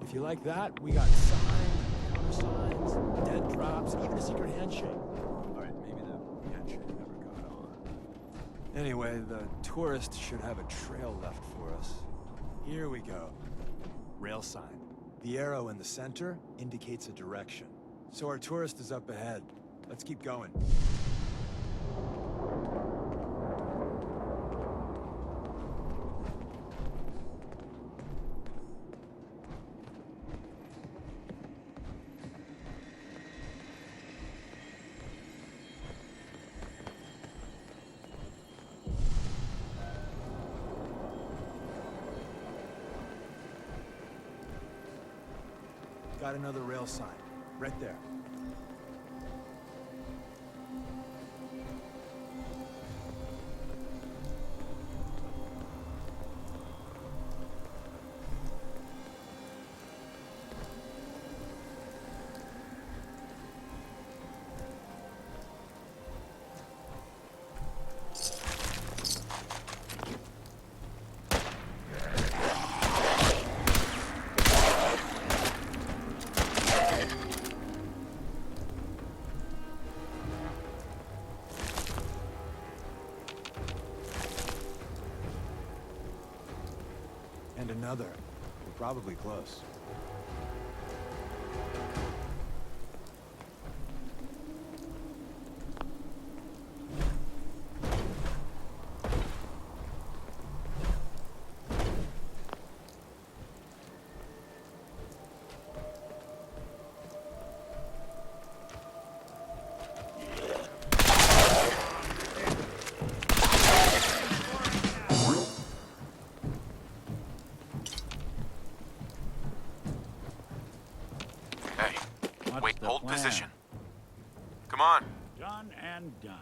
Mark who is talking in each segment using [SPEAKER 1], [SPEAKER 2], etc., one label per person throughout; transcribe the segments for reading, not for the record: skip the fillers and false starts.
[SPEAKER 1] If you like that, we got signs, countersigns, dead drops, even a secret handshake. Alright, maybe the handshake never got on. Anyway, the tourist should have a trail left for us. Here we go. Rail sign. The arrow in the center indicates a direction. So our tourist is up ahead. Let's keep going. Got another rail sign, right there. And another. We're probably close.
[SPEAKER 2] Wait, hold position. Come on.
[SPEAKER 3] Done and done.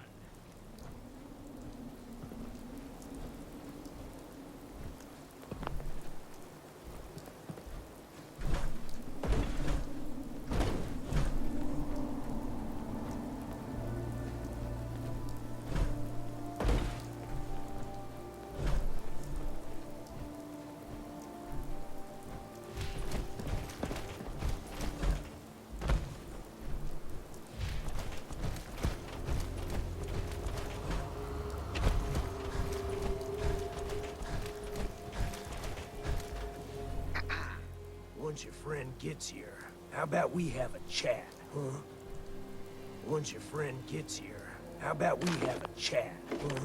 [SPEAKER 4] Once your friend gets here, how about we have a chat, huh? Once your friend gets here, how about we have a chat, huh?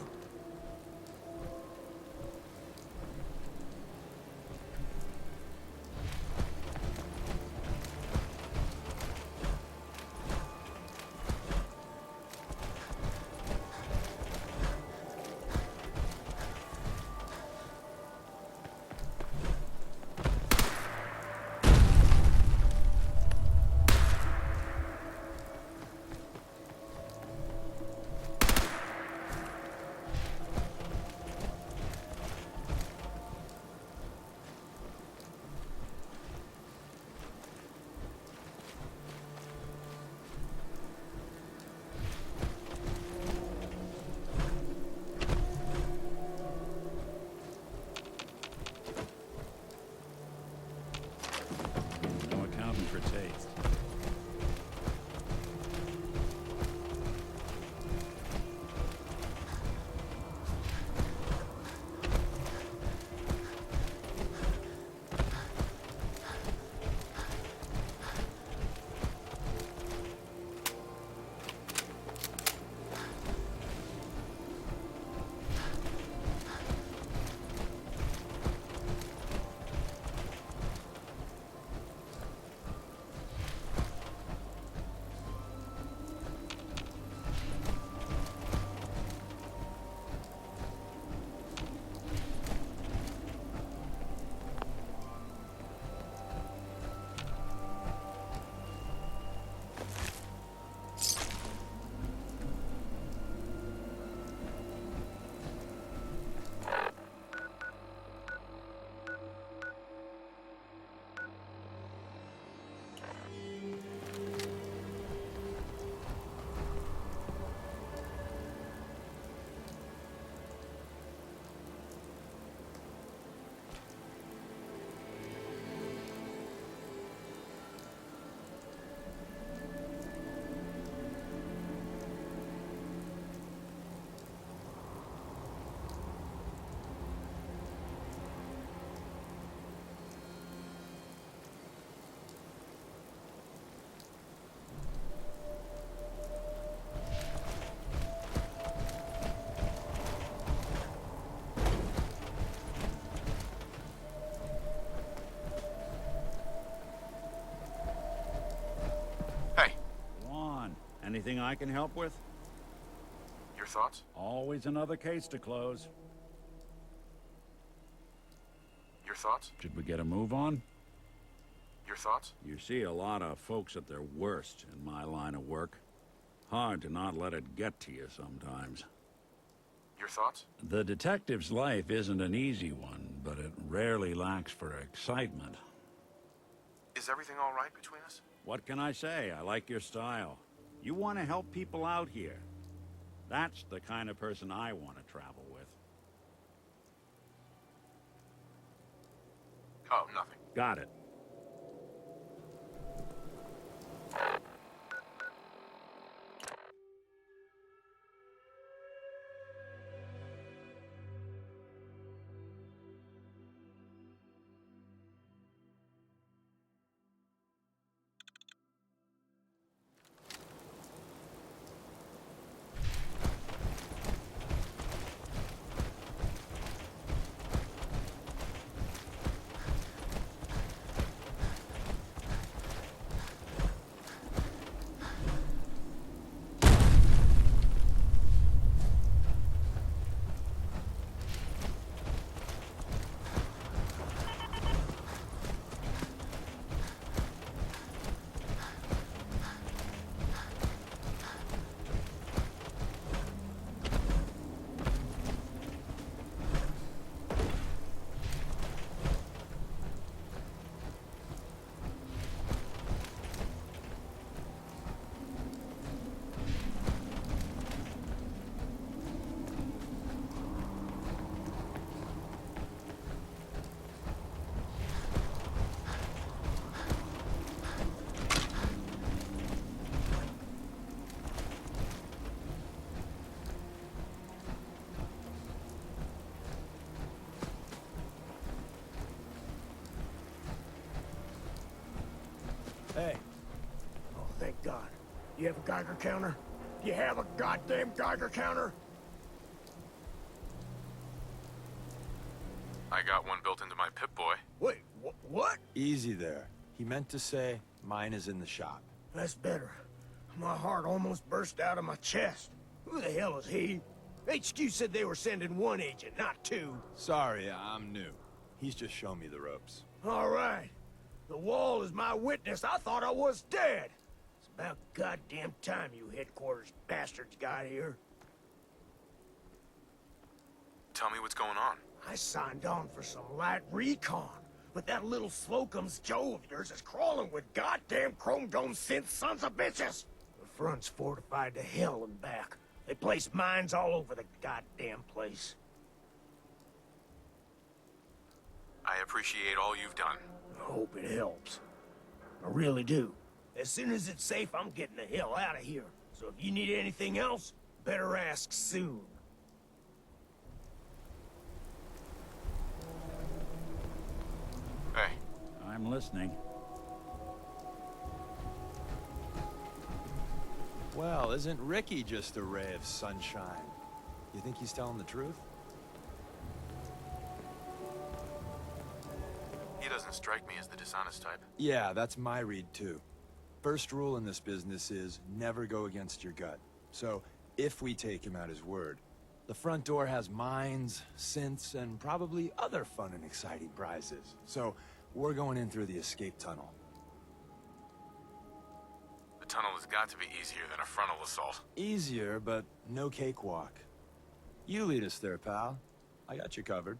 [SPEAKER 3] Anything I can help with?
[SPEAKER 2] Your thoughts?
[SPEAKER 3] Always another case to close.
[SPEAKER 2] Your thoughts?
[SPEAKER 3] Should we get a move on?
[SPEAKER 2] Your thoughts?
[SPEAKER 3] You see a lot of folks at their worst in my line of work. Hard to not let it get to you sometimes.
[SPEAKER 2] Your thoughts?
[SPEAKER 3] The detective's life isn't an easy one, but it rarely lacks for excitement.
[SPEAKER 2] Is everything all right between us?
[SPEAKER 3] What can I say? I like your style. You want to help people out here. That's the kind of person I want to travel with.
[SPEAKER 2] Oh, nothing.
[SPEAKER 3] Got it.
[SPEAKER 1] Hey,
[SPEAKER 4] Oh, thank God. You have a Geiger counter? You have a goddamn Geiger counter?
[SPEAKER 2] I got one built into my Pip-Boy.
[SPEAKER 4] Wait, what?
[SPEAKER 1] easy there. He meant to say, mine is in the shop.
[SPEAKER 4] That's better. My heart almost burst out of my chest. Who the hell is he? HQ said they were sending one agent, not two.
[SPEAKER 1] Sorry, I'm new. He's just showing me the ropes.
[SPEAKER 4] All right. The wall is my witness. I thought I was dead. It's about goddamn time you headquarters bastards got here.
[SPEAKER 2] Tell me what's going on.
[SPEAKER 4] I signed on for some light recon, but that little Slocum's Joe of yours is crawling with goddamn chrome dome synth sons of bitches. The front's fortified to hell and back. They place mines all over the goddamn place.
[SPEAKER 2] I appreciate all you've done.
[SPEAKER 4] I hope it helps. I really do. As soon as it's safe, I'm getting the hell out of here. So if you need anything else, better ask soon.
[SPEAKER 2] Hey,
[SPEAKER 3] I'm listening.
[SPEAKER 1] Well, isn't Ricky just a ray of sunshine? You think he's telling the truth?
[SPEAKER 2] he doesn't strike me as the dishonest type.
[SPEAKER 1] Yeah, that's my read too. First rule in this business is never go against your gut. So, if we take him at his word, the front door has mines, synths, and probably other fun and exciting prizes. So, we're going in through the escape tunnel.
[SPEAKER 2] The tunnel has got to be easier than a frontal assault.
[SPEAKER 1] Easier, but no cakewalk. You lead us there, pal. I got you covered.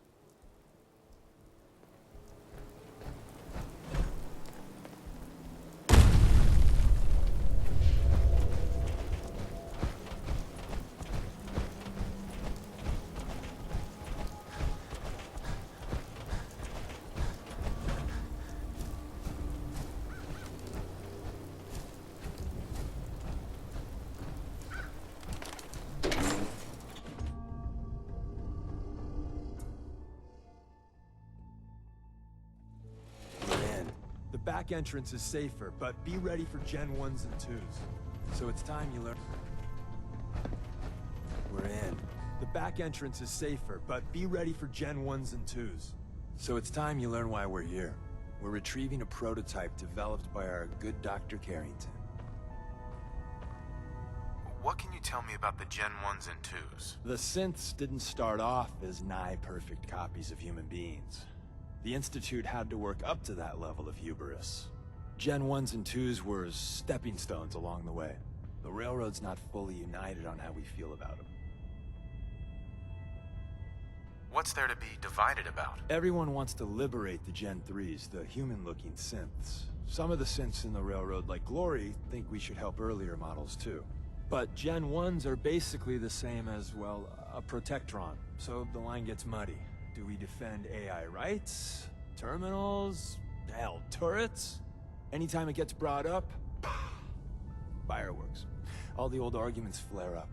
[SPEAKER 1] The back entrance is safer, but be ready for Gen 1s and 2s. So it's time you learn. We're in. The back entrance is safer, but be ready for Gen 1s and 2s. So it's time you learn why we're here. We're retrieving a prototype developed by our good Dr. Carrington.
[SPEAKER 2] What can you tell me about the Gen 1s and 2s?
[SPEAKER 1] The synths didn't start off as nigh-perfect copies of human beings. The Institute had to work up to that level of hubris. Gen 1s and 2s were stepping stones along the way. The Railroad's not fully united on how we feel about them.
[SPEAKER 2] What's there to be divided about?
[SPEAKER 1] Everyone wants to liberate the Gen 3s, the human-looking synths. Some of the synths in the Railroad, like Glory, think we should help earlier models too. But Gen 1s are basically the same as, well, a Protectron. So the line gets muddy. Do we defend AI rights? Terminals? Hell, turrets? Anytime it gets brought up, fireworks. All the old arguments flare up.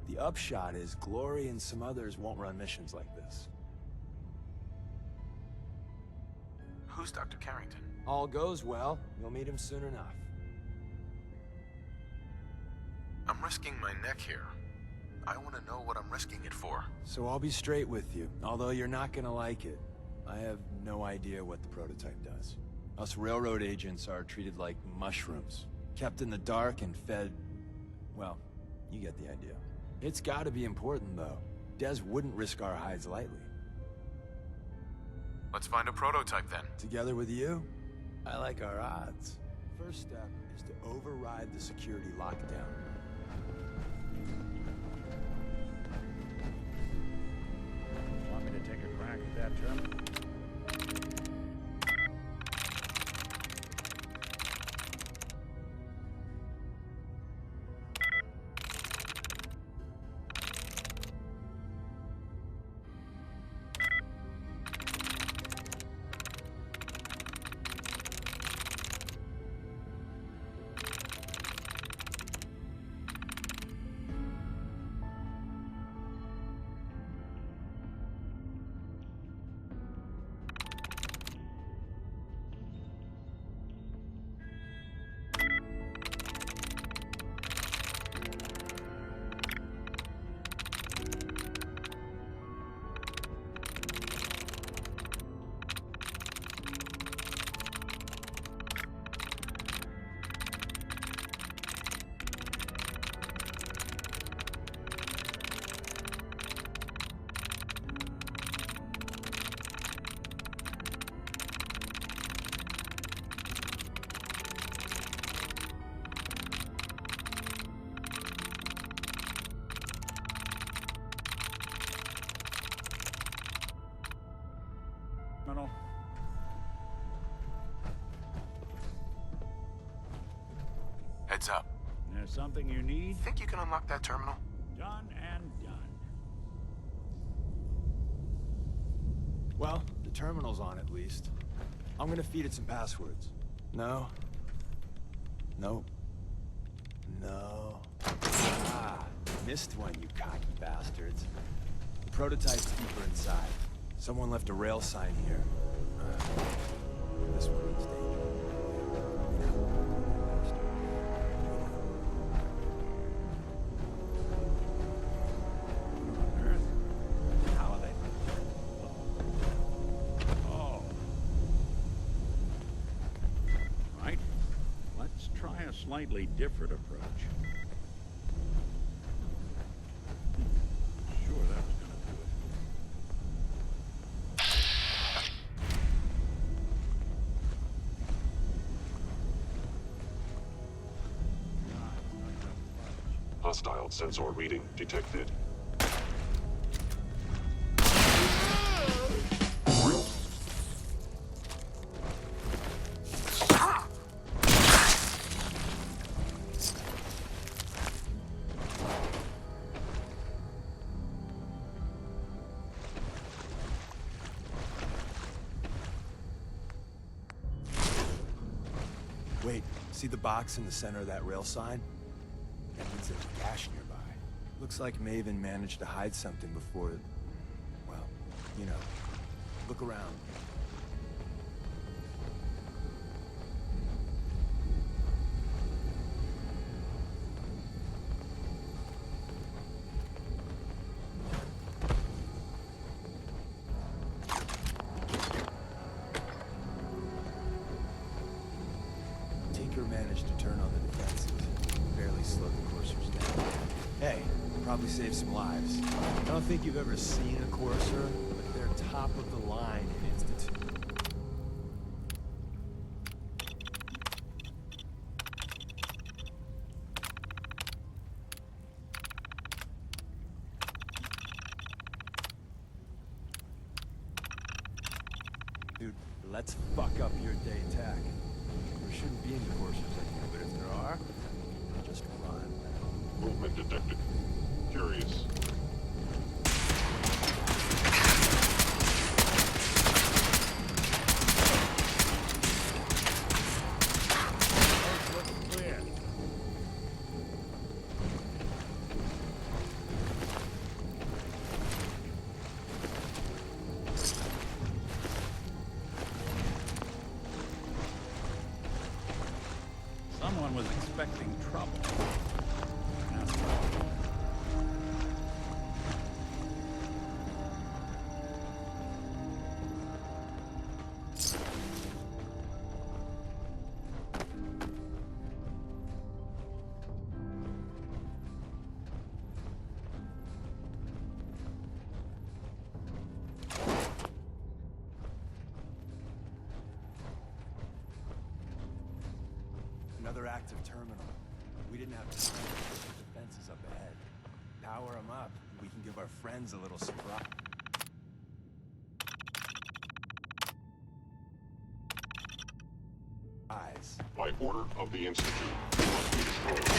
[SPEAKER 1] The upshot is Glory and some others won't run missions like this.
[SPEAKER 2] Who's Dr. Carrington?
[SPEAKER 1] All goes well, you'll meet him soon enough.
[SPEAKER 2] I'm risking my neck here. I want to know what I'm risking it for.
[SPEAKER 1] So I'll be straight with you, although you're not gonna like it. I have no idea what the prototype does. Us Railroad agents are treated like mushrooms, kept in the dark and fed... well, you get the idea. It's gotta be important, though. Des wouldn't risk our hides lightly.
[SPEAKER 2] Let's find a prototype, then.
[SPEAKER 1] Together with you, I like our odds. First step is to override the security lockdown.
[SPEAKER 3] Want me to take a crack at that terminal? Terminal.
[SPEAKER 2] Heads up.
[SPEAKER 3] There's something you need?
[SPEAKER 2] Think you can unlock that terminal?
[SPEAKER 3] Done and done.
[SPEAKER 1] Well, the terminal's on at least. I'm gonna feed it some passwords. No. Nope. No. Ah, missed one, you cocky bastards. The prototype's deeper inside. Someone left a rail sign here. This one means danger.
[SPEAKER 3] How are they? Oh. Right. Let's try a slightly different approach. Sure, that was gonna do it.
[SPEAKER 5] Hostile sensor reading detected.
[SPEAKER 1] Wait, see the box in the center of that rail sign? That means there's a cache nearby. Looks like Maven managed to hide something before... well, you know. Look around. Tinker managed to turn on the defenses. barely slowed the coursers down. Hey, probably saved some lives. I don't think you've ever seen a courser, but they're top of the line in Institute. Dude, let's fuck up your day tack. There shouldn't be any coursers in here, but if there are, just run.
[SPEAKER 5] Movement detected. Curious.
[SPEAKER 3] Clear. Someone was expecting trouble. That's right.
[SPEAKER 1] Another active terminal. We didn't have time to put the defenses up ahead. Power them up, and we can give our friends a little surprise.
[SPEAKER 5] By order of the Institute, you must be destroyed.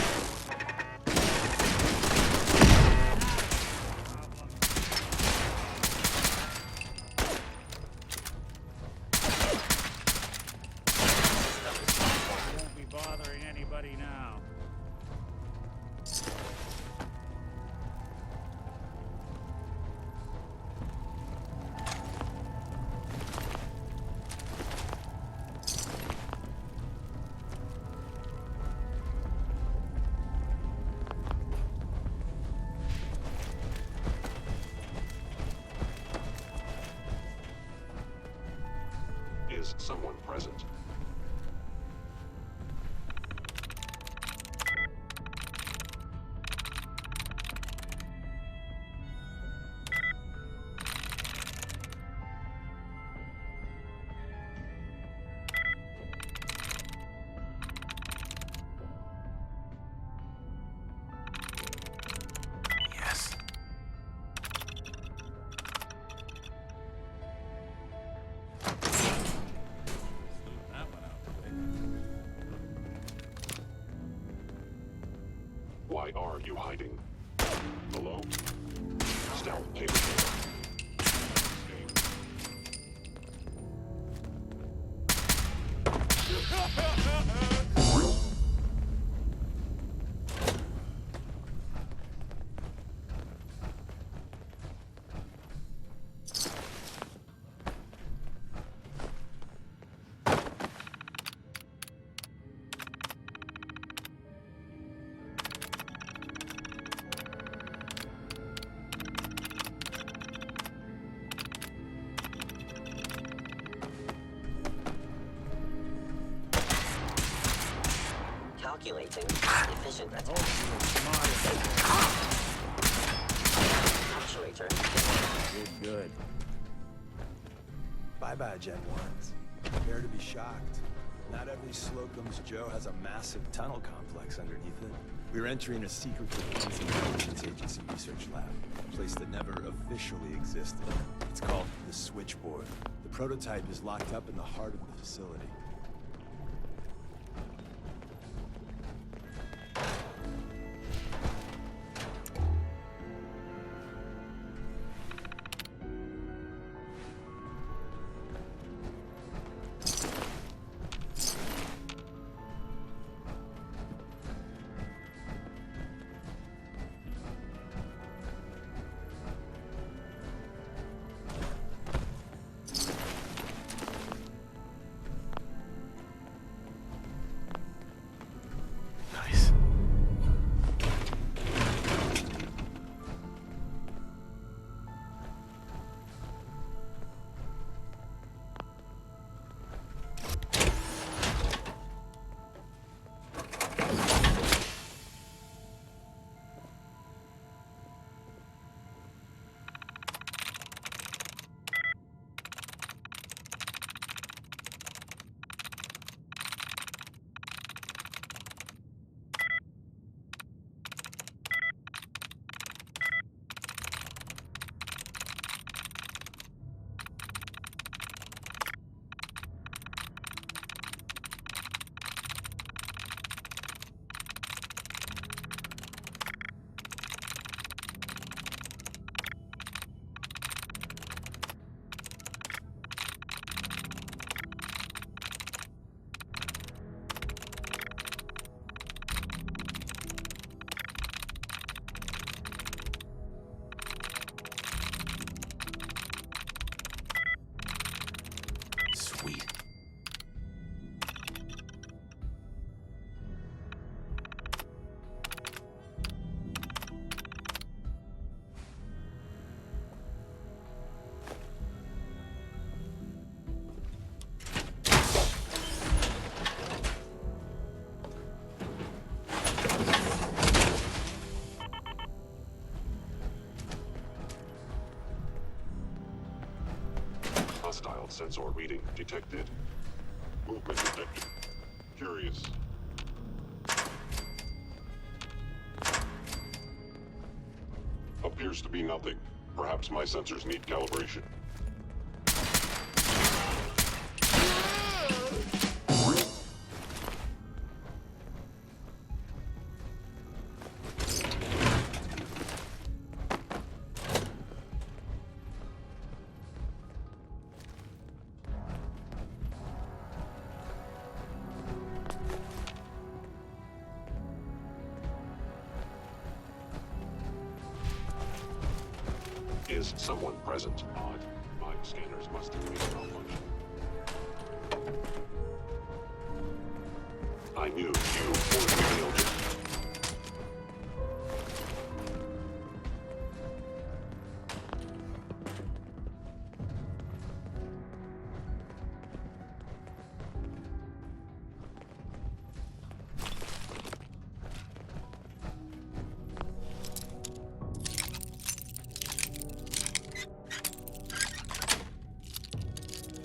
[SPEAKER 3] Won't be bothering anybody now.
[SPEAKER 5] Is someone present?
[SPEAKER 2] Yes.
[SPEAKER 3] That one out quick.
[SPEAKER 5] Why are you hiding? Hello? Stealth capable.
[SPEAKER 6] Calculating efficient attack. Actuator.
[SPEAKER 3] Good.
[SPEAKER 1] Bye-bye, Gen 1s. Prepare to be shocked. Not every Slocum's Joe has a massive tunnel complex underneath it. We're entering a secret defense intelligence agency research lab, a place that never officially existed. It's called the Switchboard. The prototype is locked up in the heart of the facility.
[SPEAKER 5] sensor reading detected. Movement detected. Curious. Appears to be nothing. Perhaps my sensors need calibration. Is someone present? Odd. My scanners must have been malfunction. I knew you were failed.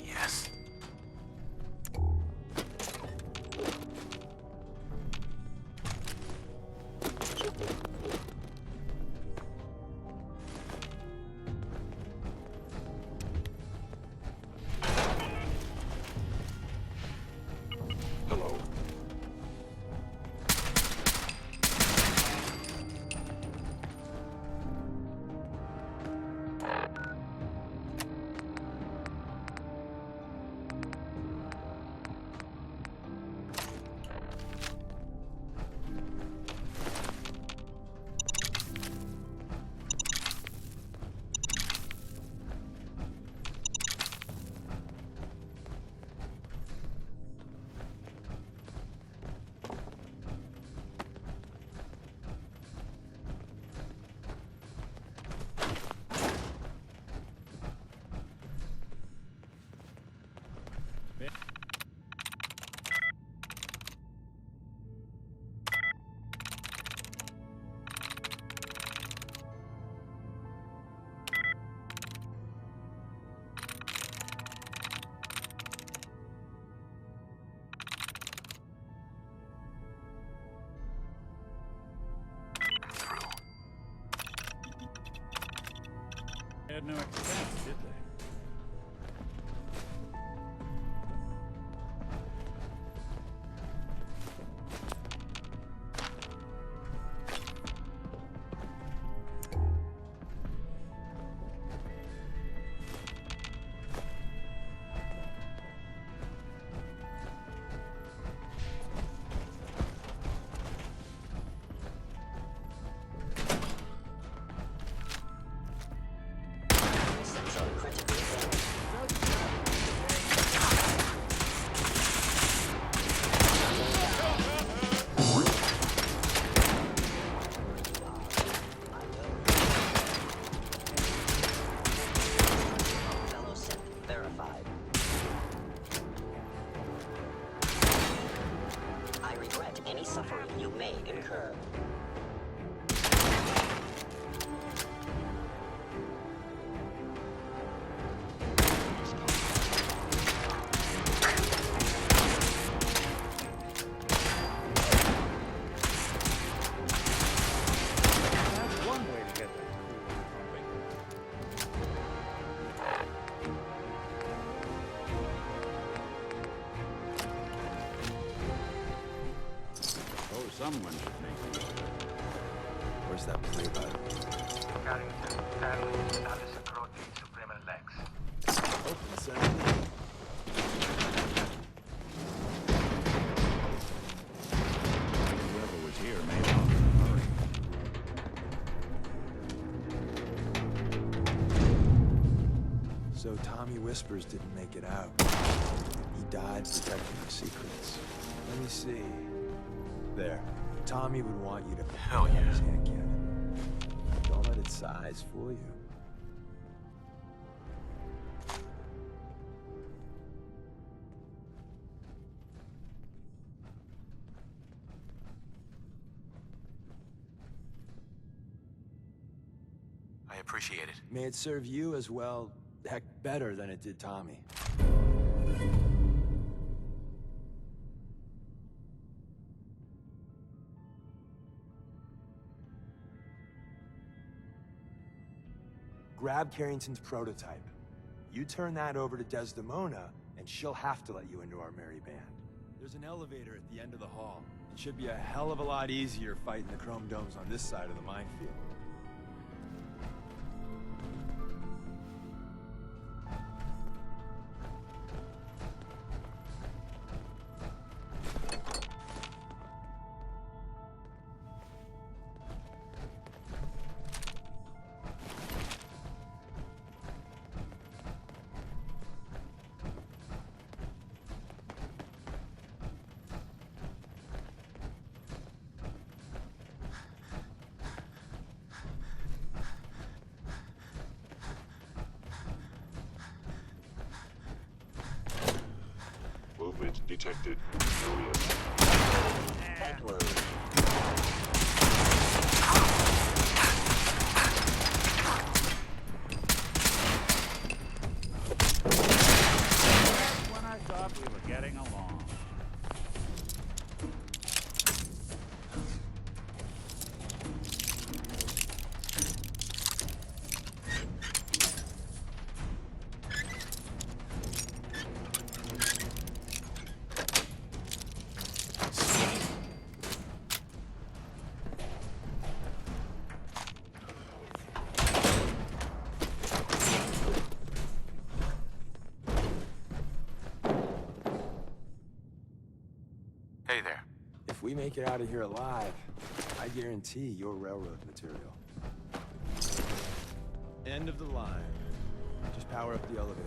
[SPEAKER 2] Yes.
[SPEAKER 5] Hello.
[SPEAKER 3] They had no expense, did they?
[SPEAKER 6] Sensor critically damaged. Fellow synth verified. I regret any suffering you may incur.
[SPEAKER 1] That's one way to get that coolant pumping.
[SPEAKER 3] Oh, someone should make it.
[SPEAKER 1] Where's that play button?
[SPEAKER 7] Carrington, Stanley, Status Acroti, Supreme Lex.
[SPEAKER 1] Open sesame.
[SPEAKER 3] Whoever was here made out in a hurry.
[SPEAKER 1] So Tommy Whispers didn't make it out. He died protecting our secrets. Let me see. There. Tommy would want you to
[SPEAKER 2] Hell yeah.
[SPEAKER 1] his hand cannon. Don't let its size fool you.
[SPEAKER 2] I appreciate it.
[SPEAKER 1] May it serve you as well, heck, better than it did Tommy. grab Carrington's prototype. You turn that over to Desdemona, and she'll have to let you into our merry band. There's an elevator at the end of the hall. It should be a hell of a lot easier fighting the chrome domes on this side of the minefield.
[SPEAKER 5] Movement detected. Curious.
[SPEAKER 6] Edward.
[SPEAKER 3] When I thought we were getting along.
[SPEAKER 2] Hey there.
[SPEAKER 1] If we make it out of here alive, I guarantee you're railroad material. End of the line. Just power up the elevator.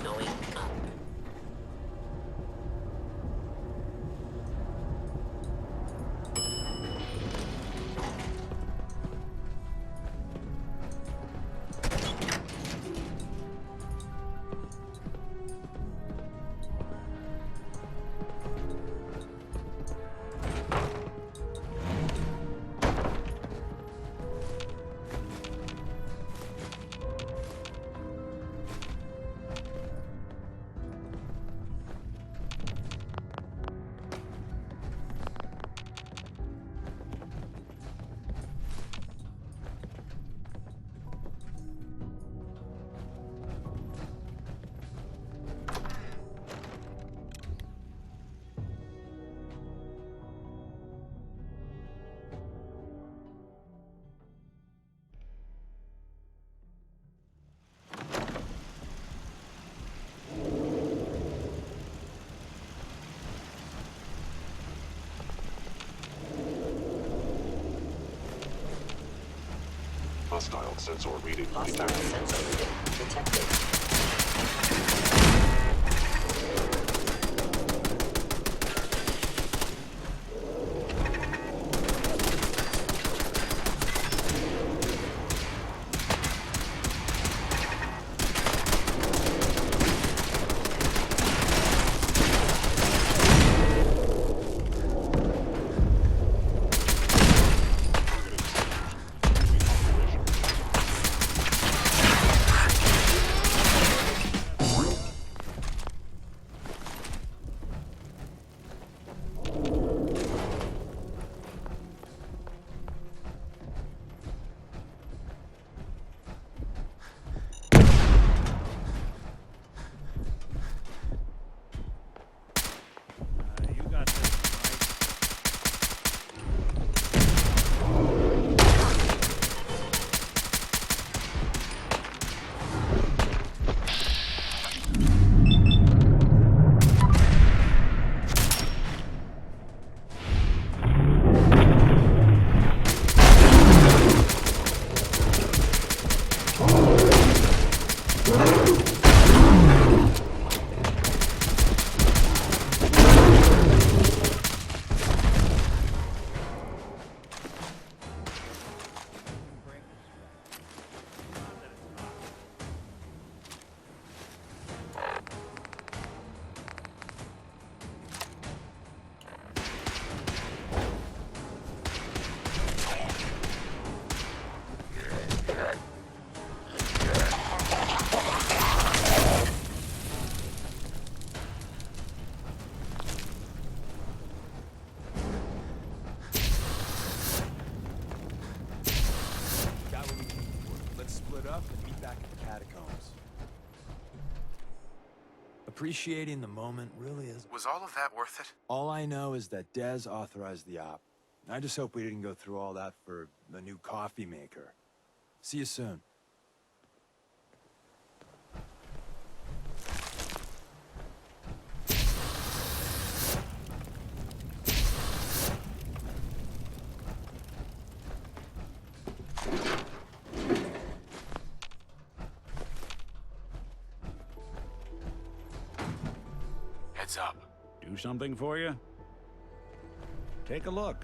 [SPEAKER 6] Going up.
[SPEAKER 5] Hostile sensor reading
[SPEAKER 6] Hostile
[SPEAKER 5] detected.
[SPEAKER 6] sensor reading detected.
[SPEAKER 1] Appreciating the moment really is...
[SPEAKER 2] Was all of that worth it?
[SPEAKER 1] All I know is that Dez authorized the op. I just hope we didn't go through all that for the new coffee maker. See you soon.
[SPEAKER 2] Heads up.
[SPEAKER 3] Do something for you? Take a look.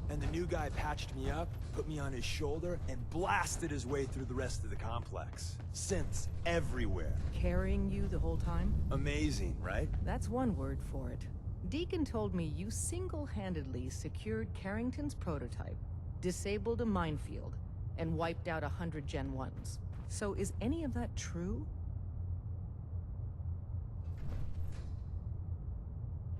[SPEAKER 1] And the new guy patched me up, put me on his shoulder, and blasted his way through the rest of the complex. Synths everywhere.
[SPEAKER 8] Carrying you the whole time?
[SPEAKER 1] Amazing, right?
[SPEAKER 8] That's one word for it. Deacon told me you single-handedly secured Carrington's prototype, disabled a minefield, and wiped out 100 Gen 1s. So is any of that true?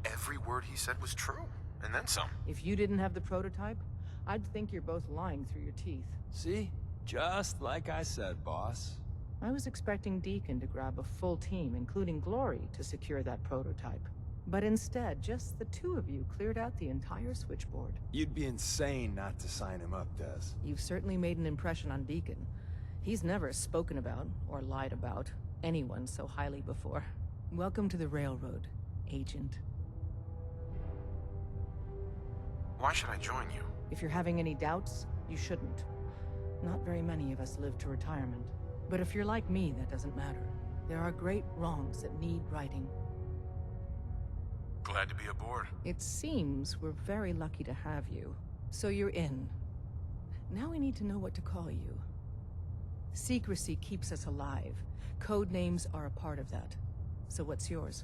[SPEAKER 2] Every word he said was true, and then some.
[SPEAKER 8] If you didn't have the prototype, I'd think you're both lying through your teeth.
[SPEAKER 1] See? Just like I said, boss.
[SPEAKER 8] I was expecting Deacon to grab a full team, including Glory, to secure that prototype. But instead, just the two of you cleared out the entire switchboard.
[SPEAKER 1] You'd be insane not to sign him up, Des.
[SPEAKER 8] You've certainly made an impression on Deacon. He's never spoken about, or lied about, anyone so highly before. Welcome to the Railroad, Agent.
[SPEAKER 2] Why should I join you?
[SPEAKER 8] If you're having any doubts, you shouldn't. Not very many of us live to retirement. But if you're like me, that doesn't matter. There are great wrongs that need righting.
[SPEAKER 2] Glad to be aboard.
[SPEAKER 8] It seems we're very lucky to have you. So you're in. Now we need to know what to call you. Secrecy keeps us alive. Code names are a part of that. So what's yours?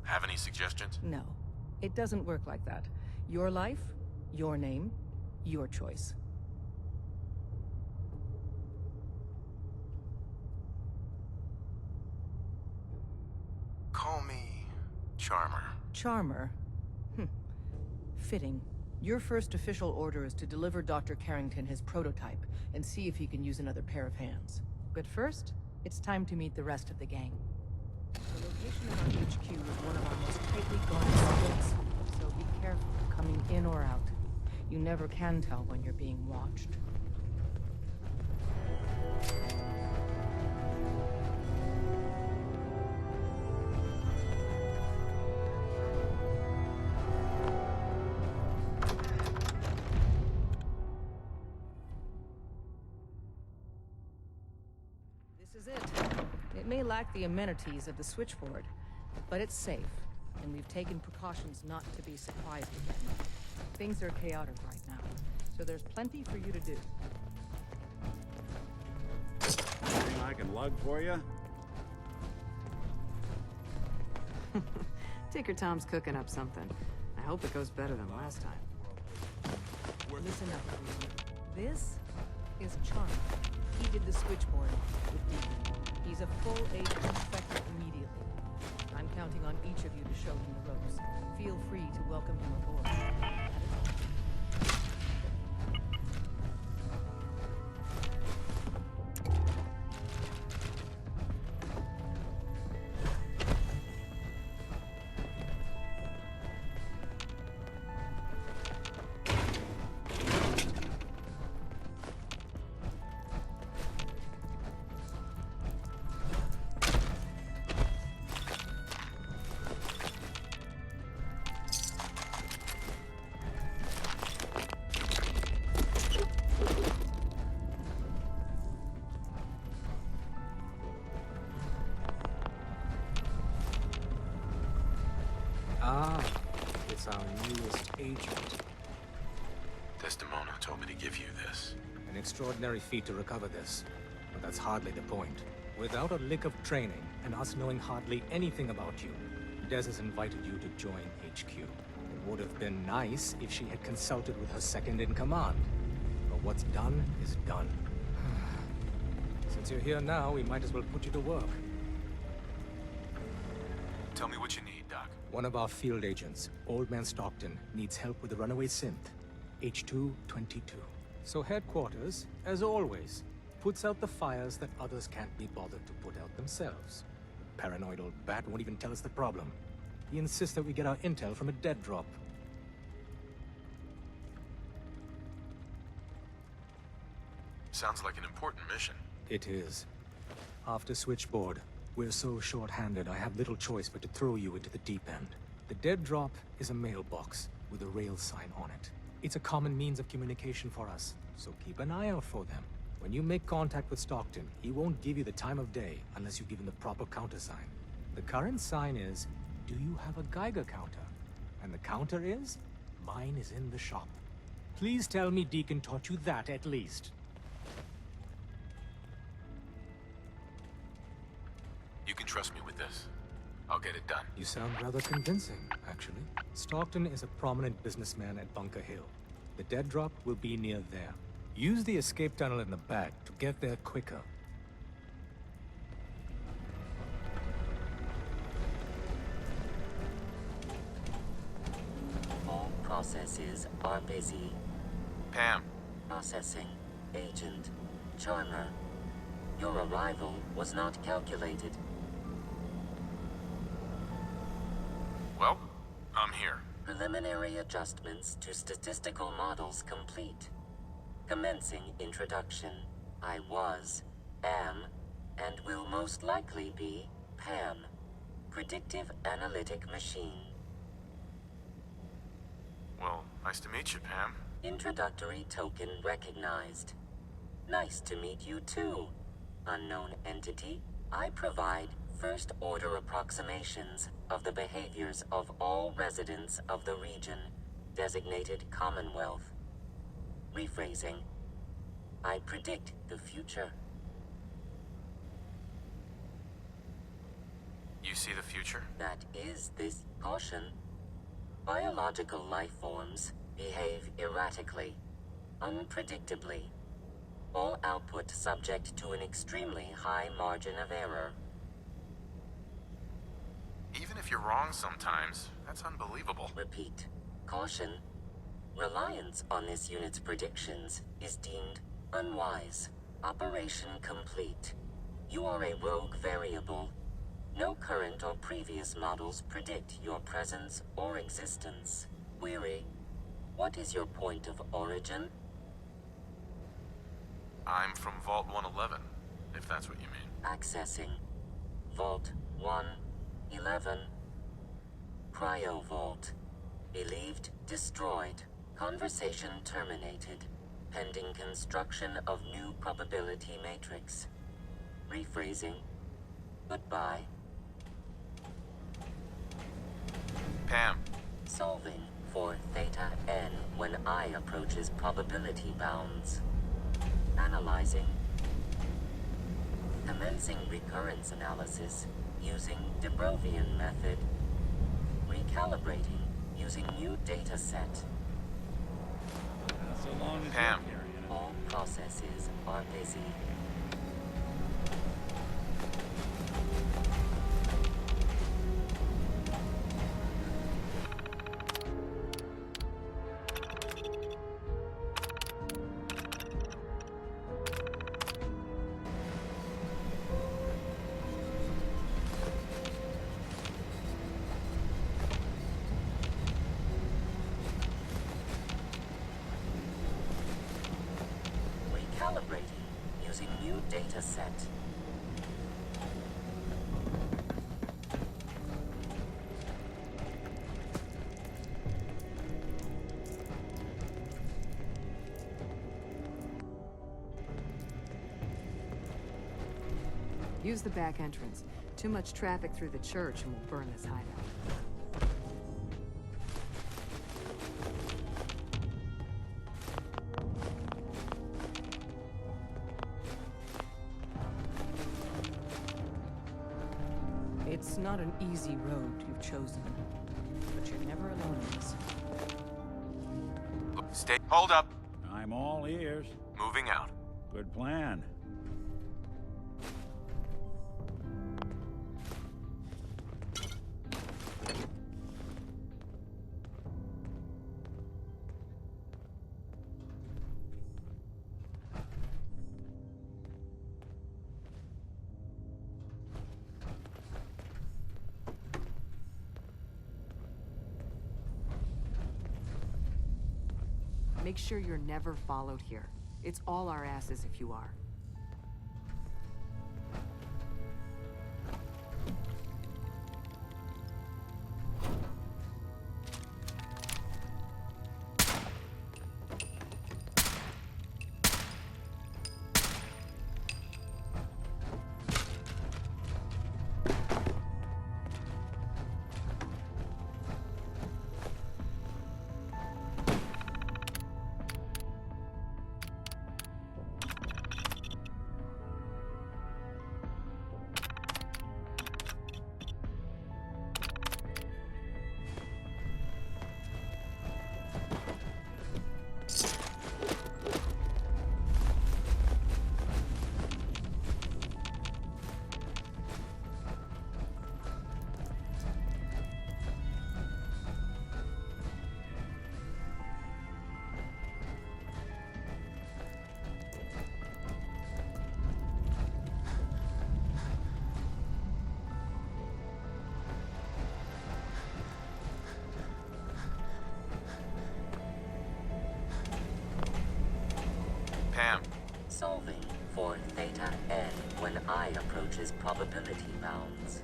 [SPEAKER 2] Have any suggestions?
[SPEAKER 8] No. It doesn't work like that. Your life, your name, your choice. Charmer? Fitting. Your first official order is to deliver Dr. Carrington his prototype and see if he can use another pair of hands. But first, it's time to meet the rest of the gang. The location of our HQ is one of our most tightly guarded secrets, so be careful coming in or out. You never can tell when you're being watched. This is it. It may lack the amenities of the switchboard, but it's safe, and we've taken precautions not to be surprised again. Things are chaotic right now, so there's plenty for you to do.
[SPEAKER 3] Anything I can lug for you?
[SPEAKER 9] Tinker Tom's cooking up something. I hope it goes better than last time.
[SPEAKER 8] Listen up, everyone. This is Charmer. He did the switchboard with Deacon. He's a full agent effective immediately. I'm counting on each of you to show him the ropes. Feel free to welcome him aboard. That is all.
[SPEAKER 10] Ah, it's our newest agent.
[SPEAKER 2] Desdemona told me to give you this.
[SPEAKER 10] An extraordinary feat to recover this, but that's hardly the point. Without a lick of training, and us knowing hardly anything about you, Des has invited you to join HQ. It would have been nice if she had consulted with her second-in-command. But what's done is done. Since you're here now, we might as well put you to work.
[SPEAKER 2] Tell me what you need, Doc.
[SPEAKER 10] One of our field agents, Old Man Stockton, needs help with the runaway synth, H222. So headquarters, as always, puts out the fires that others can't be bothered to put out themselves. The paranoid old bat won't even tell us the problem. He insists that we get our intel from a dead drop.
[SPEAKER 2] Sounds like an important mission.
[SPEAKER 10] It is. After Switchboard, we're so short-handed I have little choice but to throw you into the deep end. The dead drop is a mailbox with a rail sign on it. It's a common means of communication for us, so keep an eye out for them. When you make contact with Stockton, he won't give you the time of day unless you give him the proper countersign. The current sign is, do you have a Geiger counter? And the counter is, mine is in the shop. Please tell me Deacon taught you that at least.
[SPEAKER 2] You can trust me with this. I'll get it done.
[SPEAKER 10] You sound rather convincing, actually. Stockton is a prominent businessman at Bunker Hill. The dead drop will be near there. Use the escape tunnel in the back to get there quicker.
[SPEAKER 6] All processes are busy.
[SPEAKER 2] Pam,
[SPEAKER 6] Processing. Agent. Charmer. Your arrival was not calculated.
[SPEAKER 2] well, I'm here.
[SPEAKER 6] Preliminary adjustments to statistical models complete. Commencing introduction. I was, am, and will most likely be Pam. Predictive Analytic Machine.
[SPEAKER 2] Well, nice to meet you, Pam.
[SPEAKER 6] Introductory token recognized. Nice to meet you too. Unknown entity, I provide first-order approximations of the behaviors of all residents of the region, designated Commonwealth. Rephrasing. I predict the future.
[SPEAKER 2] You see the future?
[SPEAKER 6] That is this caution. Biological life forms behave erratically, unpredictably. All output subject to an extremely high margin of error.
[SPEAKER 2] Even if you're wrong sometimes, that's unbelievable.
[SPEAKER 6] Repeat. Caution. Reliance on this unit's predictions is deemed unwise. Operation complete. You are a rogue variable. No current or previous models predict your presence or existence. Query. What is your point of origin?
[SPEAKER 2] I'm from Vault 111, if that's what you mean.
[SPEAKER 6] Accessing. Vault 111. Cryo Vault. Believed destroyed. Conversation terminated. Pending construction of new probability matrix. Rephrasing. Goodbye.
[SPEAKER 2] Pam.
[SPEAKER 6] Solving for theta n when I approaches probability bounds. Analyzing. Commencing recurrence analysis using de Brovian method. Recalibrating using new data set.
[SPEAKER 3] So long as
[SPEAKER 2] Pam.
[SPEAKER 3] you're carrying it.
[SPEAKER 6] All processes are busy. Recalibrating using new data set.
[SPEAKER 9] Use the back entrance. Too much traffic through the church and we'll burn this hideout.
[SPEAKER 8] It's not an easy road you've chosen, but you're never alone in this.
[SPEAKER 2] Stay. Hold up.
[SPEAKER 3] I'm all ears.
[SPEAKER 2] Moving out.
[SPEAKER 3] Good plan.
[SPEAKER 9] Make sure you're never followed here. It's all our asses if you are.
[SPEAKER 2] Pam.
[SPEAKER 6] Solving for theta n when I approaches probability bounds.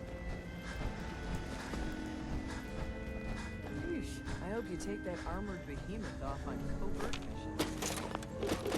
[SPEAKER 9] Yeesh, I hope you take that armored behemoth off on covert missions.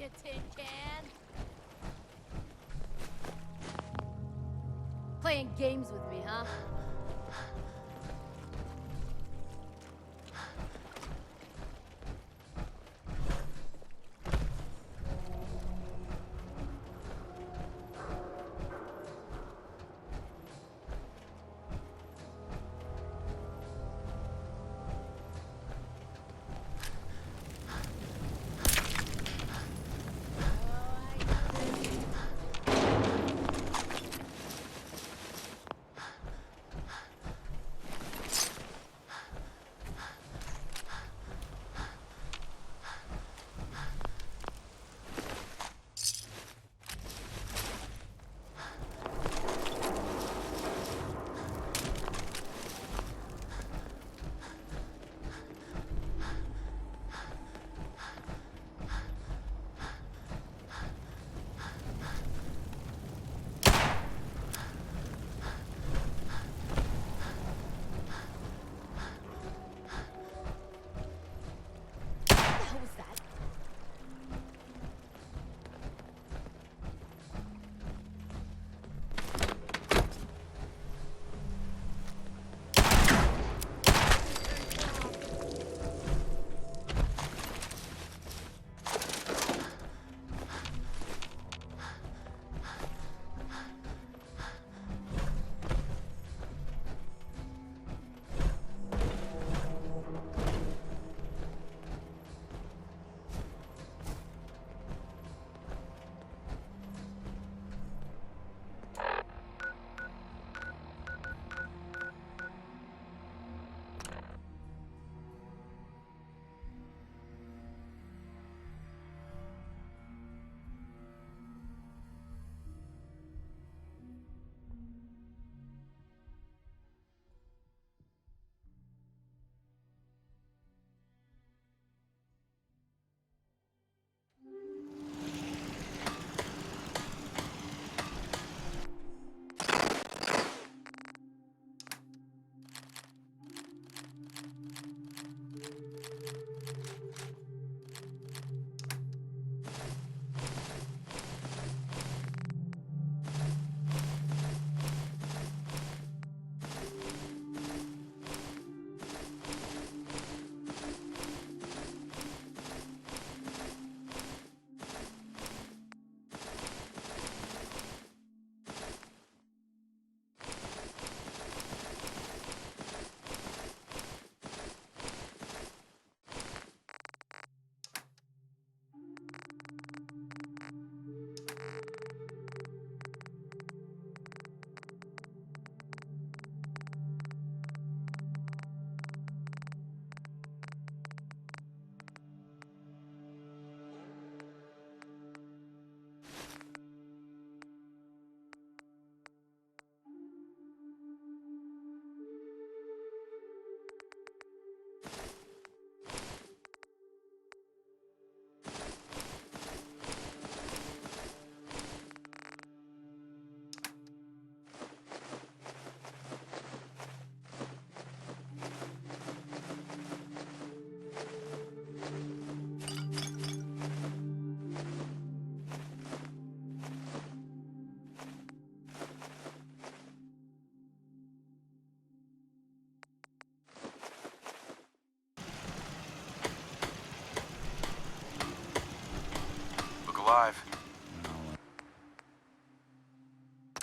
[SPEAKER 11] you tin can. Playing games with me, huh?
[SPEAKER 2] Alive.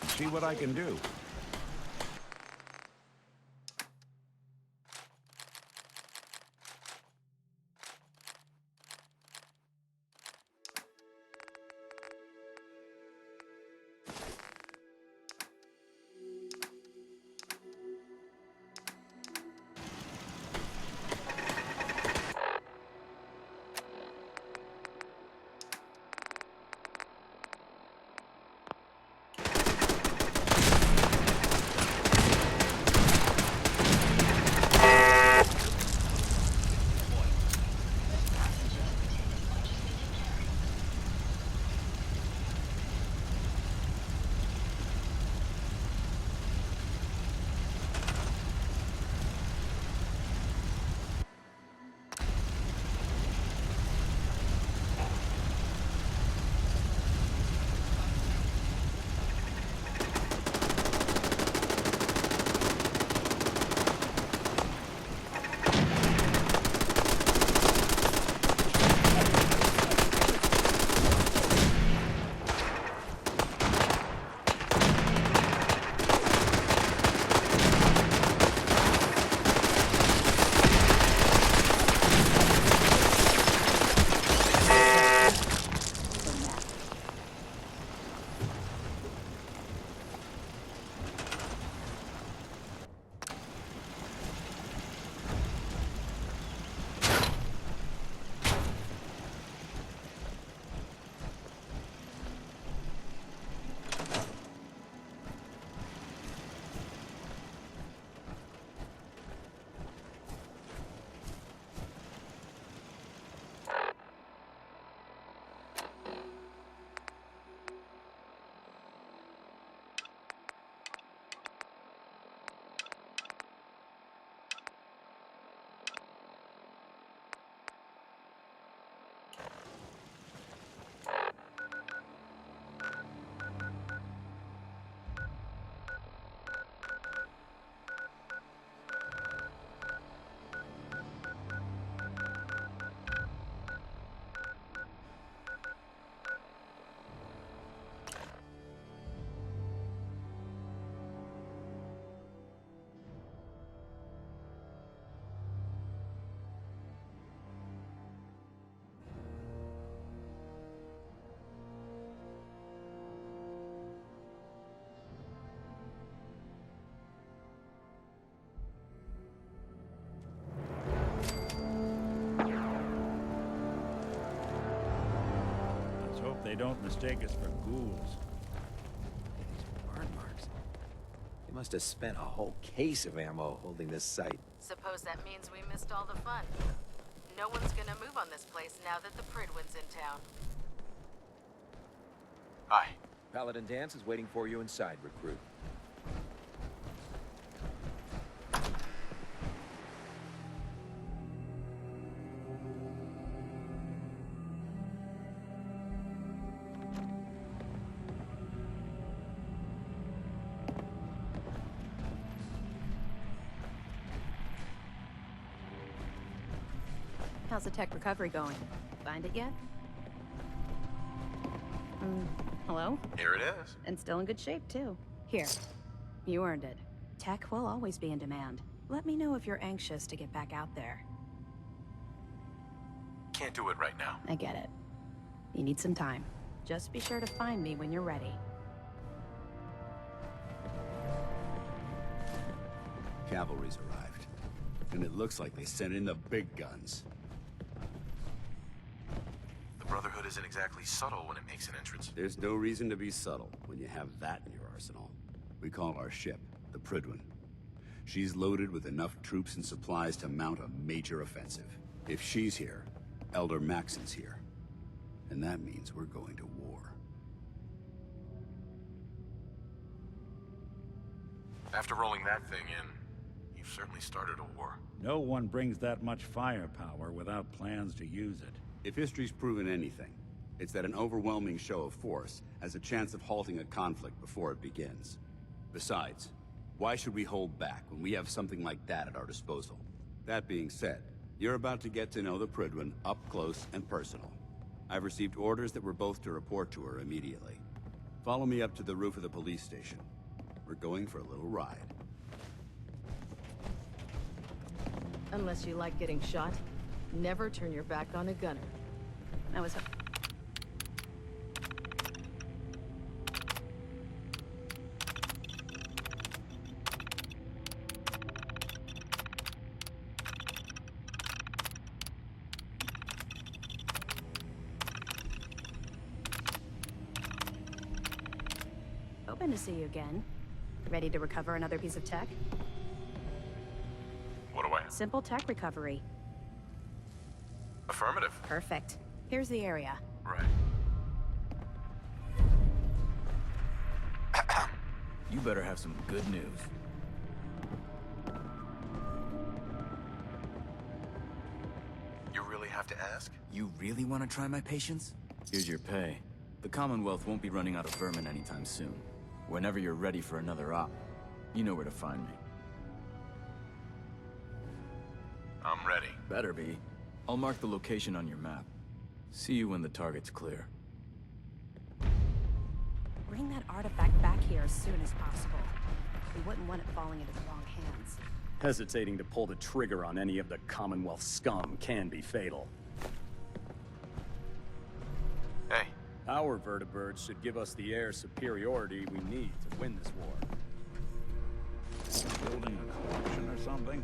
[SPEAKER 3] See what I can do. Hope they don't mistake us for ghouls.
[SPEAKER 12] Burn marks. They must have spent a whole case of ammo holding this site.
[SPEAKER 13] Suppose that means we missed all the fun. No one's gonna move on this place now that the Pridwin's in town.
[SPEAKER 2] Hi.
[SPEAKER 12] Paladin Dance is waiting for you inside, recruit.
[SPEAKER 13] How's the tech recovery going? Find it yet? Hello?
[SPEAKER 2] Here it is.
[SPEAKER 13] And still in good shape, too. Here. You earned it. Tech will always be in demand. Let me know if you're anxious to get back out there.
[SPEAKER 2] Can't do it right now.
[SPEAKER 13] I get it. You need some time. Just be sure to find me when you're ready.
[SPEAKER 14] Cavalry's arrived. And it looks like they sent in the big guns.
[SPEAKER 2] The Brotherhood isn't exactly subtle when it makes an entrance.
[SPEAKER 14] There's no reason to be subtle when you have that in your arsenal. We call our ship the Pridwin. She's loaded with enough troops and supplies to mount a major offensive. If she's here, Elder Maxon's here. And that means we're going to war.
[SPEAKER 2] After rolling that thing in, you've certainly started a war.
[SPEAKER 3] No one brings that much firepower without plans to use it.
[SPEAKER 14] If history's proven anything, it's that an overwhelming show of force has a chance of halting a conflict before it begins. Besides, why should we hold back when we have something like that at our disposal? That being said, you're about to get to know the Pridwin up close and personal. I've received orders that we're both to report to her immediately. Follow me up to the roof of the police station. We're going for a little ride.
[SPEAKER 8] Unless you like getting shot, never turn your back on a gunner.
[SPEAKER 13] I was... Hoping to see you again. Ready to recover another piece of tech?
[SPEAKER 2] What do I have?
[SPEAKER 13] Simple tech recovery.
[SPEAKER 2] Affirmative.
[SPEAKER 13] Perfect. Here's the area.
[SPEAKER 2] Right.
[SPEAKER 15] You better have some good news.
[SPEAKER 2] You really have to ask?
[SPEAKER 15] You really want to try my patience? Here's your pay. The Commonwealth won't be running out of vermin anytime soon. Whenever you're ready for another op, you know where to find me.
[SPEAKER 2] I'm ready.
[SPEAKER 15] Better be. I'll mark the location on your map. See you when the target's clear.
[SPEAKER 13] Bring that artifact back here as soon as possible. We wouldn't want it falling into the wrong hands.
[SPEAKER 16] Hesitating to pull the trigger on any of the Commonwealth scum can be fatal.
[SPEAKER 2] Hey.
[SPEAKER 16] Our vertibirds should give us the air superiority we need to win this war.
[SPEAKER 3] Building a collection or something?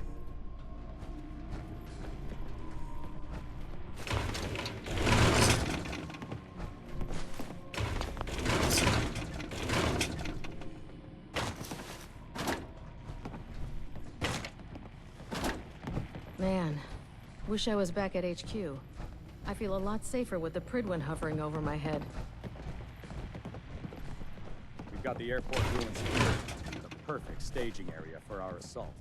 [SPEAKER 8] Man, wish I was back at HQ. I feel a lot safer with the Pridwin hovering over my head.
[SPEAKER 16] We've got the airport ruins here. The perfect staging area for our assault.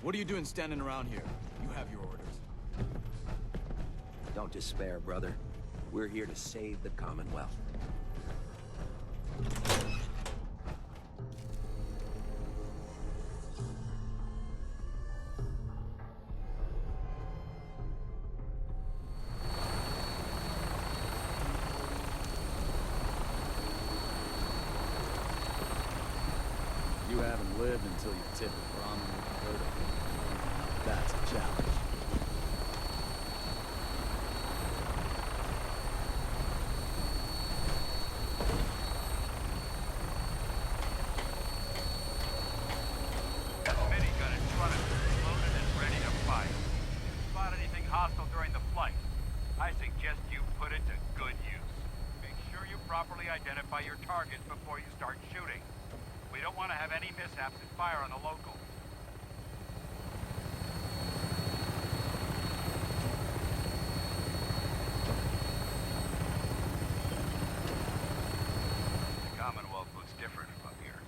[SPEAKER 15] What are you doing standing around here? You have your orders.
[SPEAKER 12] Don't despair, brother. We're here to save the Commonwealth.
[SPEAKER 15] You haven't lived until you tip a prominent vertical. That's a challenge.
[SPEAKER 17] That minigun in front of you is loaded and ready to fire. If you spot anything hostile during the flight, I suggest you put it to good use. Make sure you properly identify your targets before you start shooting. We don't want to have any mishaps and fire on the locals. The Commonwealth looks different from up here,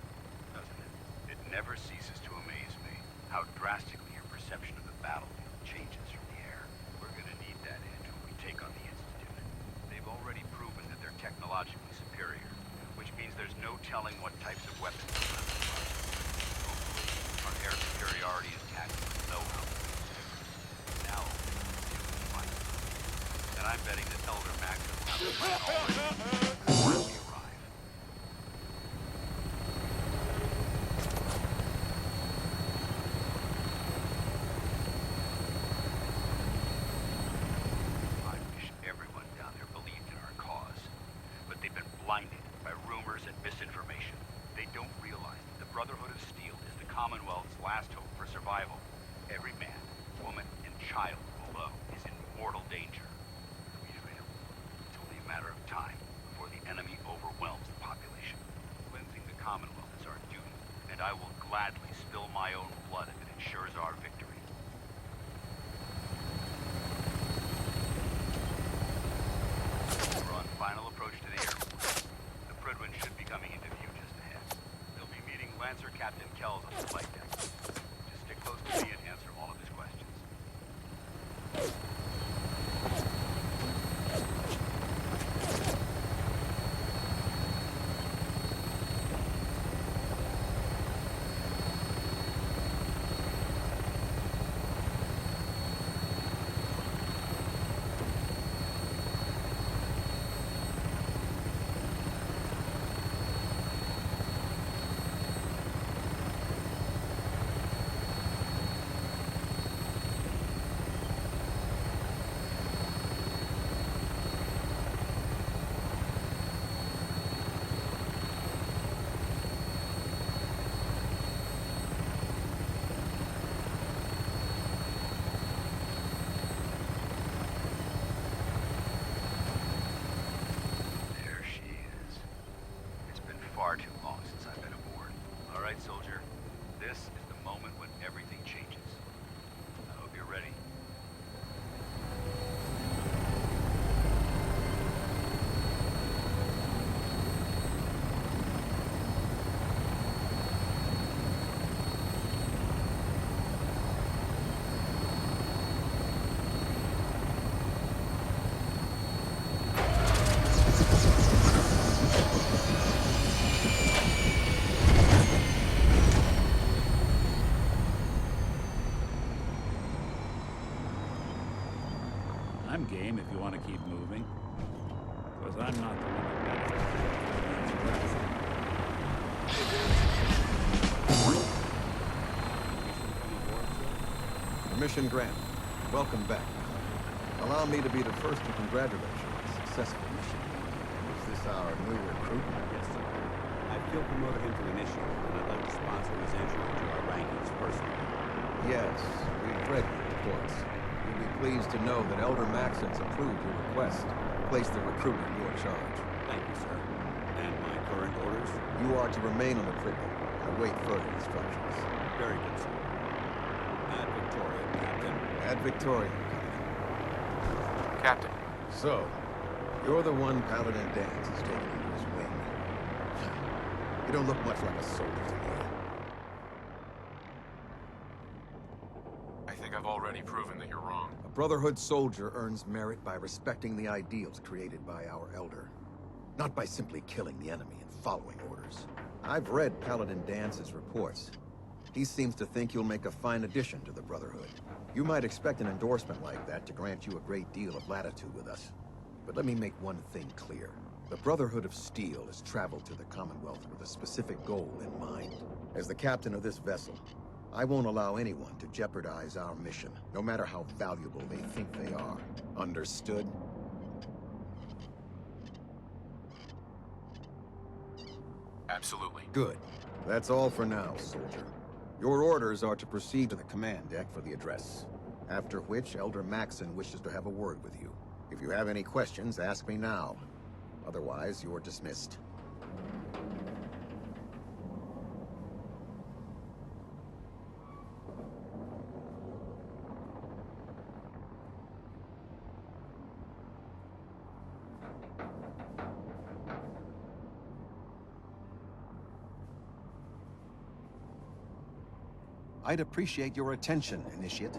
[SPEAKER 17] doesn't it? It never ceases to amaze me how drastically your perception of the battlefield changes from the air. We're gonna need that edge when we take on the Institute. They've already proven that they're technologically superior, which means there's no telling what types of weapons they'll have to run. Our air superiority is tactical know-how. Now, we'll fight. And I'm betting that Elder Max will have a plan already before we arrive. I wish everyone down there believed in our cause, but they've been blinded by rumors and misinformation. They don't realize that the Brotherhood of Steel is the Commonwealth's last hope for survival. Every man, woman, and child below is in mortal danger. If we fail, it's only a matter of time before the enemy overwhelms the population. Cleansing the Commonwealth is our duty, and I will gladly spill my own blood if it ensures our victory. We're on final approach to the airport. The Pridwin should be coming into view just ahead. They'll be meeting Lancer Captain Kells on the flight deck. Just stick close to me and answer all of his questions. There she is. It's been far too long since I've been aboard. All right, soldier. This is the moment when everything changes. I hope you're ready.
[SPEAKER 3] I'm game if you want to keep moving. Because I'm not the one that
[SPEAKER 18] Mission granted. Welcome back. Allow me to be the first to congratulate you on a successful mission. Is this our new recruit?
[SPEAKER 14] Yes, sir. I feel promoted him to initiate, and I'd like to sponsor his entry into our rankings personally.
[SPEAKER 18] Yes, we've read your reports. You'll be pleased to know that Elder Maxon's approved your request. Place the recruit in your charge.
[SPEAKER 14] Thank you, sir. And my current orders?
[SPEAKER 18] You are to remain on the Pridwin and await further instructions.
[SPEAKER 14] Very good, sir. Ad Victoria, Captain.
[SPEAKER 18] Ad Victoria,
[SPEAKER 2] Captain.
[SPEAKER 18] So, you're the one Paladin Dan's is taking under his wing. You don't look much like a soldier to me.
[SPEAKER 2] already proven that you're wrong.
[SPEAKER 18] A Brotherhood soldier earns merit by respecting the ideals created by our Elder, not by simply killing the enemy and following orders. I've read Paladin Dance's reports. He seems to think you'll make a fine addition to the Brotherhood. You might expect an endorsement like that to grant you a great deal of latitude with us. But let me make one thing clear. The Brotherhood of Steel has traveled to the Commonwealth with a specific goal in mind. As the captain of this vessel, I won't allow anyone to jeopardize our mission, no matter how valuable they think they are. Understood?
[SPEAKER 2] Absolutely.
[SPEAKER 18] Good. That's all for now, soldier. Your orders are to proceed to the command deck for the address, after which Elder Maxon wishes to have a word with you. If you have any questions, ask me now. Otherwise, you're dismissed. I'd appreciate your attention, Initiate.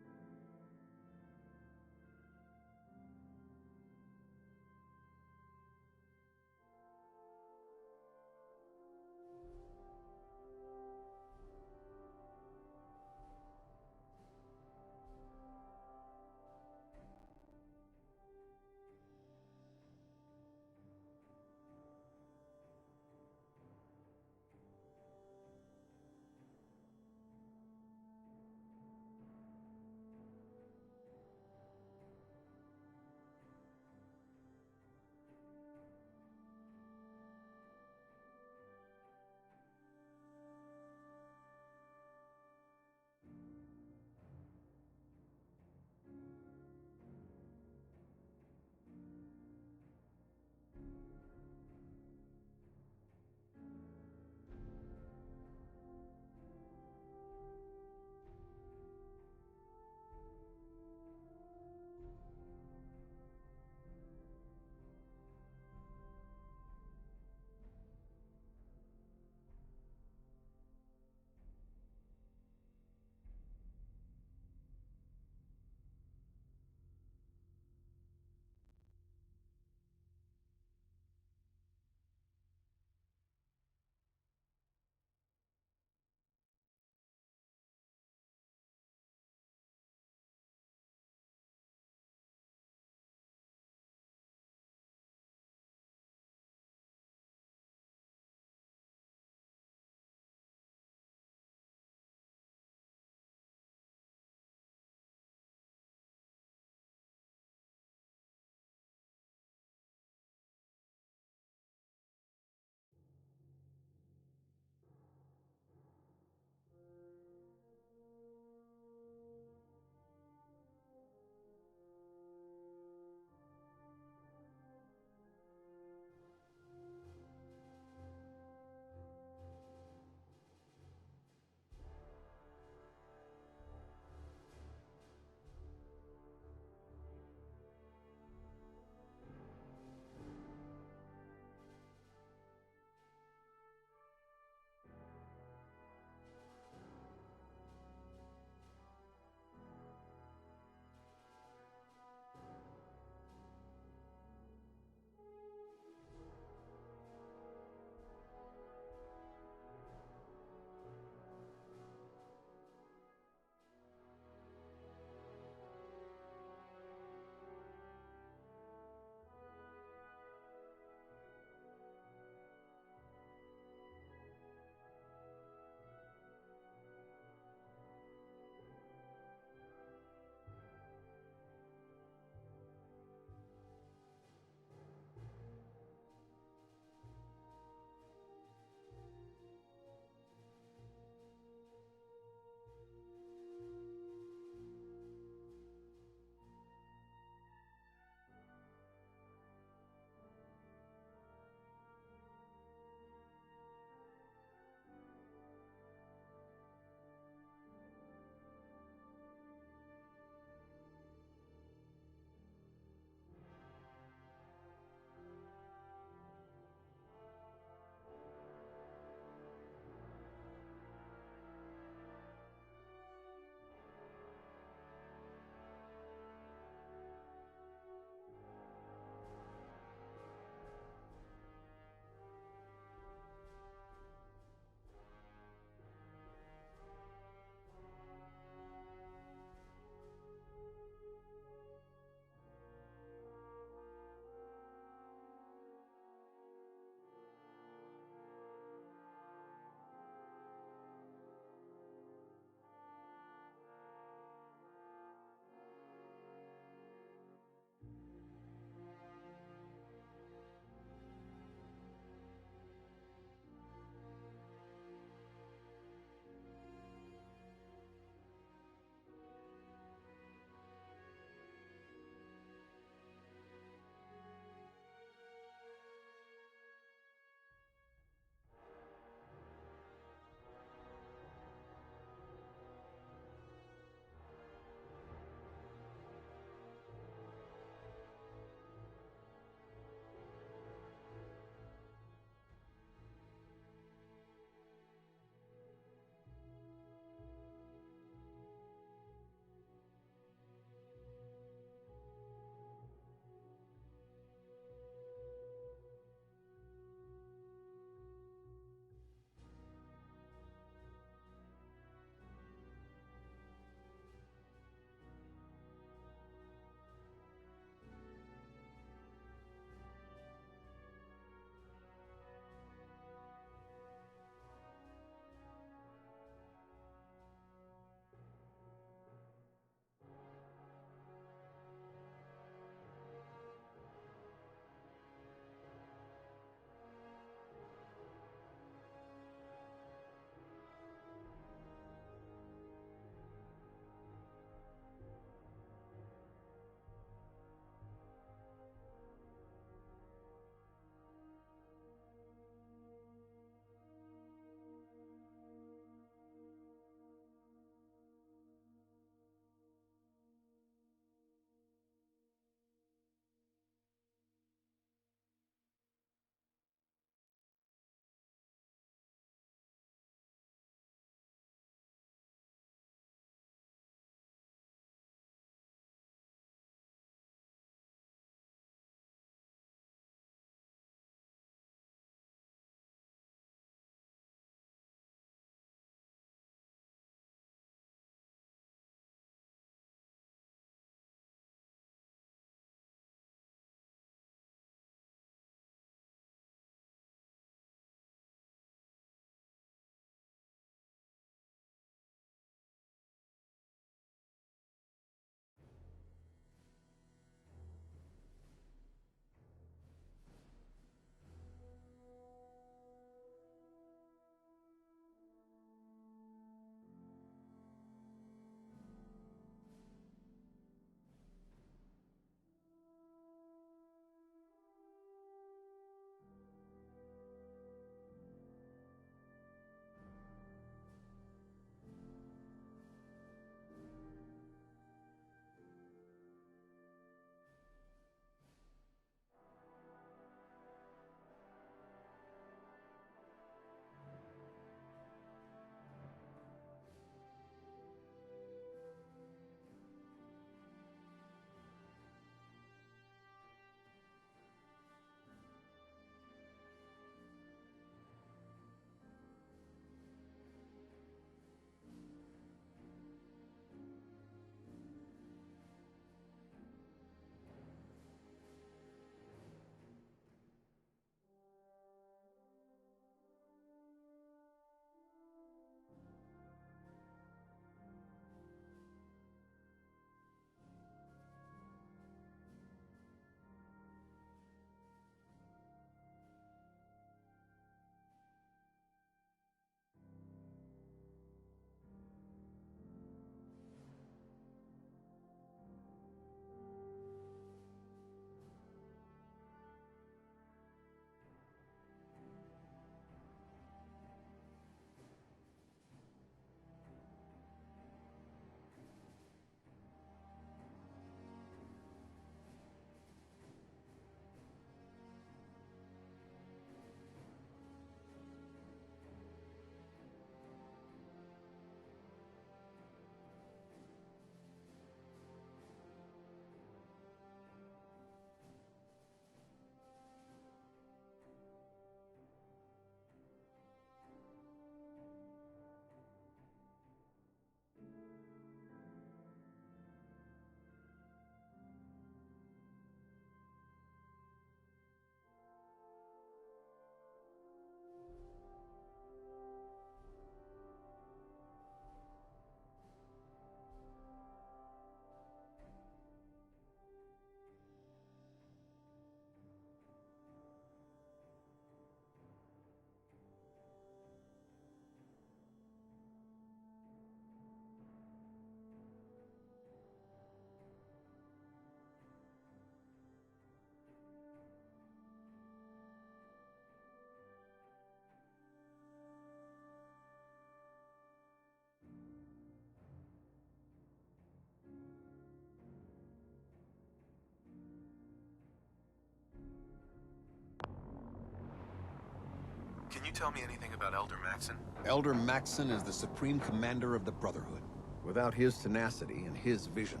[SPEAKER 2] Can you tell me anything about Elder Maxon?
[SPEAKER 18] Elder Maxon is the supreme commander of the Brotherhood. Without his tenacity and his vision,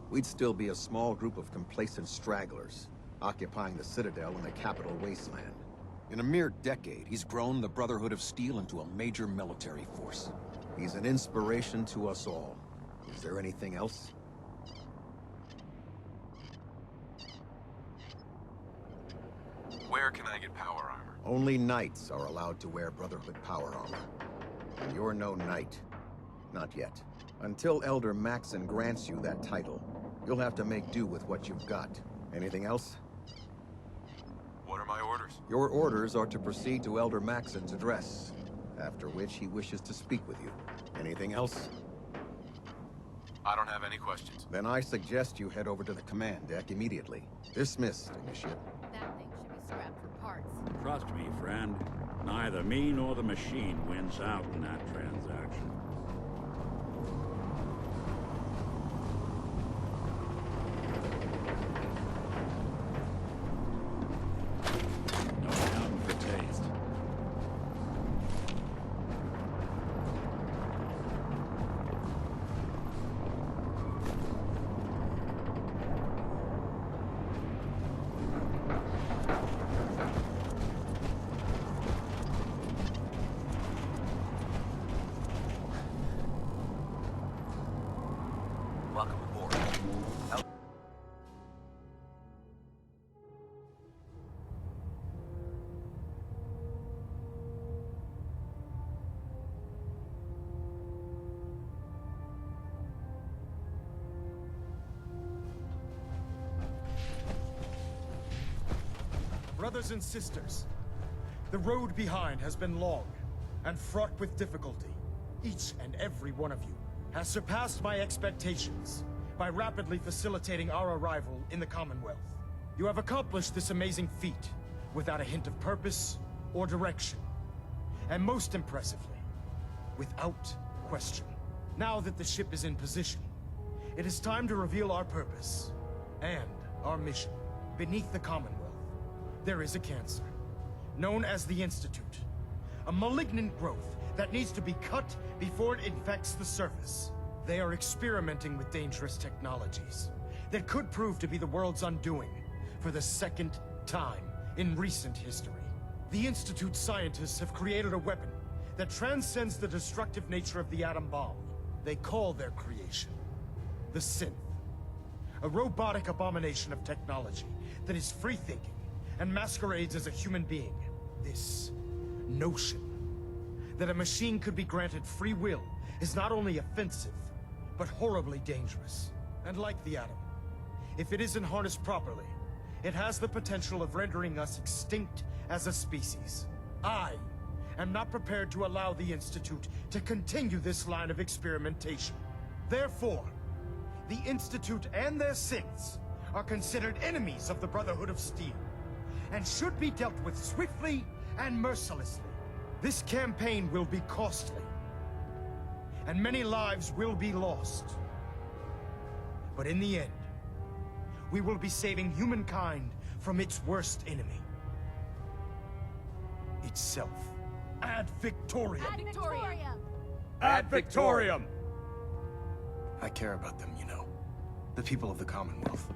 [SPEAKER 18] we'd still be a small group of complacent stragglers, occupying the Citadel and the capital wasteland. In a mere decade, he's grown the Brotherhood of Steel into a major military force. He's an inspiration to us all. Is there anything else?
[SPEAKER 2] Where can I get power armor?
[SPEAKER 18] Only knights are allowed to wear Brotherhood power armor. And you're no knight. Not yet. Until Elder Maxon grants you that title, you'll have to make do with what you've got. Anything else?
[SPEAKER 2] What are my orders?
[SPEAKER 18] Your orders are to proceed to Elder Maxon's address, after which he wishes to speak with you. Anything else?
[SPEAKER 2] I don't have any questions.
[SPEAKER 18] Then I suggest you head over to the command deck immediately. Dismissed, Initiate.
[SPEAKER 11] That thing should be scrapped for parts.
[SPEAKER 3] Trust me, friend. Neither me nor the machine wins out in that transaction. No doubt for taste.
[SPEAKER 12] Welcome aboard.
[SPEAKER 4] Brothers and sisters, the road behind has been long and fraught with difficulty. Each and every one of you has surpassed my expectations by rapidly facilitating our arrival in the Commonwealth. You have accomplished this amazing feat without a hint of purpose or direction. And most impressively, without question. Now that the ship is in position, it is time to reveal our purpose and our mission. Beneath the Commonwealth, there is a cancer, known as the Institute. A malignant growth that needs to be cut before it infects the surface. They are experimenting with dangerous technologies that could prove to be the world's undoing for the second time in recent history. The Institute scientists have created a weapon that transcends the destructive nature of the atom bomb. They call their creation the Synth. A robotic abomination of technology that is free-thinking and masquerades as a human being. This notion that a machine could be granted free will is not only offensive, but horribly dangerous. And like the atom, if it isn't harnessed properly, it has the potential of rendering us extinct as a species. I am not prepared to allow the Institute to continue this line of experimentation. Therefore, the Institute and their synths are considered enemies of the Brotherhood of Steel, and should be dealt with swiftly and mercilessly. This campaign will be costly, and many lives will be lost. But in the end, we will be saving humankind from its worst enemy. Itself. Ad Victoriam!
[SPEAKER 11] Ad Victoriam!
[SPEAKER 4] Ad Victoriam! I care about them, you know. The people of the Commonwealth.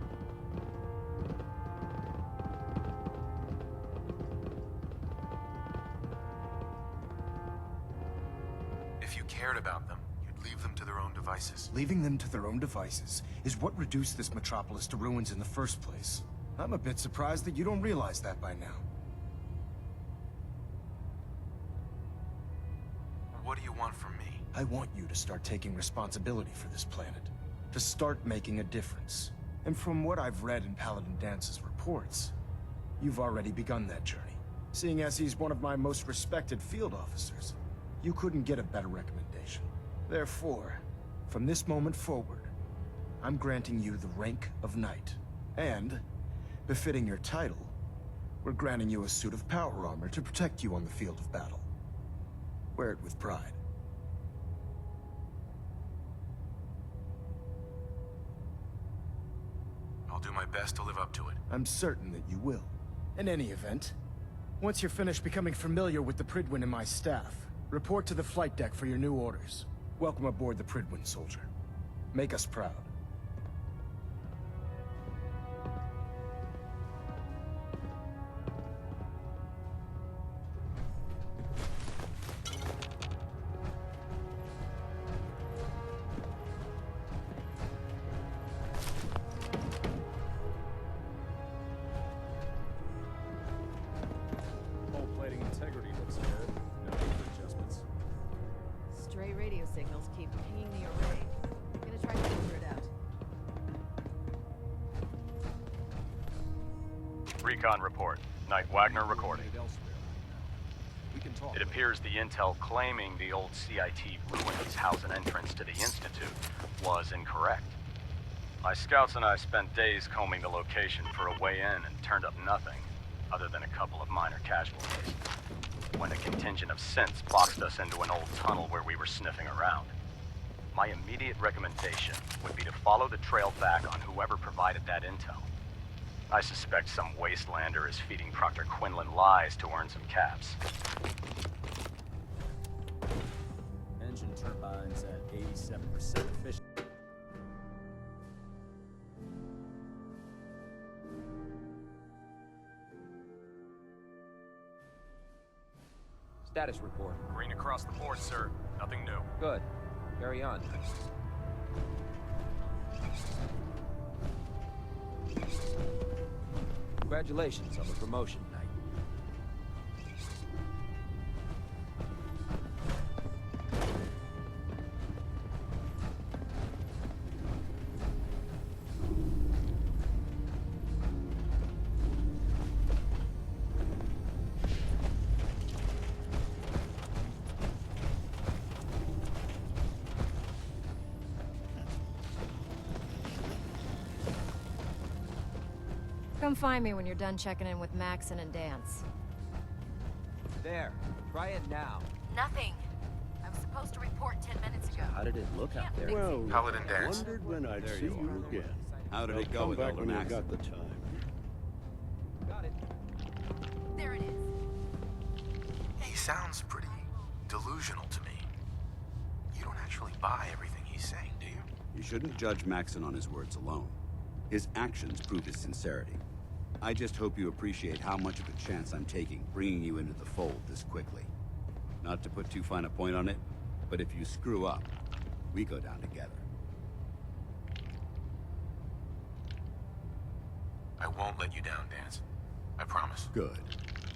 [SPEAKER 2] If you cared about them, you'd leave them to their own devices.
[SPEAKER 4] Leaving them to their own devices is what reduced this metropolis to ruins in the first place. I'm a bit surprised that you don't realize that by now.
[SPEAKER 2] What do you want from me?
[SPEAKER 4] I want you to start taking responsibility for this planet. To start making a difference. And from what I've read in Paladin Dance's reports, you've already begun that journey. Seeing as he's one of my most respected field officers, you couldn't get a better recommendation. Therefore, from this moment forward, I'm granting you the rank of Knight. And, befitting your title, we're granting you a suit of power armor to protect you on the field of battle. Wear it with pride.
[SPEAKER 2] I'll do my best to live up to it.
[SPEAKER 4] I'm certain that you will. In any event, Once you're finished becoming familiar with the Pridwin and my staff, report to the flight deck for your new orders. Welcome aboard the Pridwin, soldier. Make us proud.
[SPEAKER 16] Hull plating integrity looks good. No need for adjustments.
[SPEAKER 11] Stray radio signals keep pinging the array. I'm gonna try to figure it out.
[SPEAKER 16] Recon report. Knight Wagner recording. It appears the intel claiming the old CIT ruins house an entrance to the Institute was incorrect. My scouts and I spent days combing the location for a way in and turned up nothing, other than a couple of minor casualties. When a contingent of synths boxed us into an old tunnel where we were sniffing around. My immediate recommendation would be to follow the trail back on whoever provided that intel. I suspect some wastelander is feeding Proctor Quinlan lies to earn some caps.
[SPEAKER 15] Engine turbines at 87% efficiency.
[SPEAKER 12] Status report.
[SPEAKER 16] Green across the board, sir. Nothing new.
[SPEAKER 12] Good. Carry on. Congratulations on the promotion, Knight.
[SPEAKER 11] Come find me when you're done checking in with Maxon and Dance.
[SPEAKER 12] There. Try it now.
[SPEAKER 11] Nothing. I was supposed to report 10 minutes ago.
[SPEAKER 12] How did it look out there?
[SPEAKER 2] Well, Paladin Dance.
[SPEAKER 5] Wondered when I'd
[SPEAKER 14] There
[SPEAKER 5] see
[SPEAKER 14] you
[SPEAKER 5] you again.
[SPEAKER 14] How did
[SPEAKER 5] I'll
[SPEAKER 14] it go
[SPEAKER 5] come
[SPEAKER 14] with
[SPEAKER 5] back
[SPEAKER 14] Elder
[SPEAKER 5] when you
[SPEAKER 14] Maxon?
[SPEAKER 5] got the time.
[SPEAKER 12] Got it.
[SPEAKER 11] There it is.
[SPEAKER 2] He sounds pretty delusional to me. You don't actually buy everything he's saying, do you?
[SPEAKER 14] You shouldn't judge Maxon on his words alone. His actions prove his sincerity. I just hope you appreciate how much of a chance I'm taking bringing you into the fold this quickly. Not to put too fine a point on it, but if you screw up, we go down together.
[SPEAKER 2] I won't let you down, Dance. I promise.
[SPEAKER 14] Good.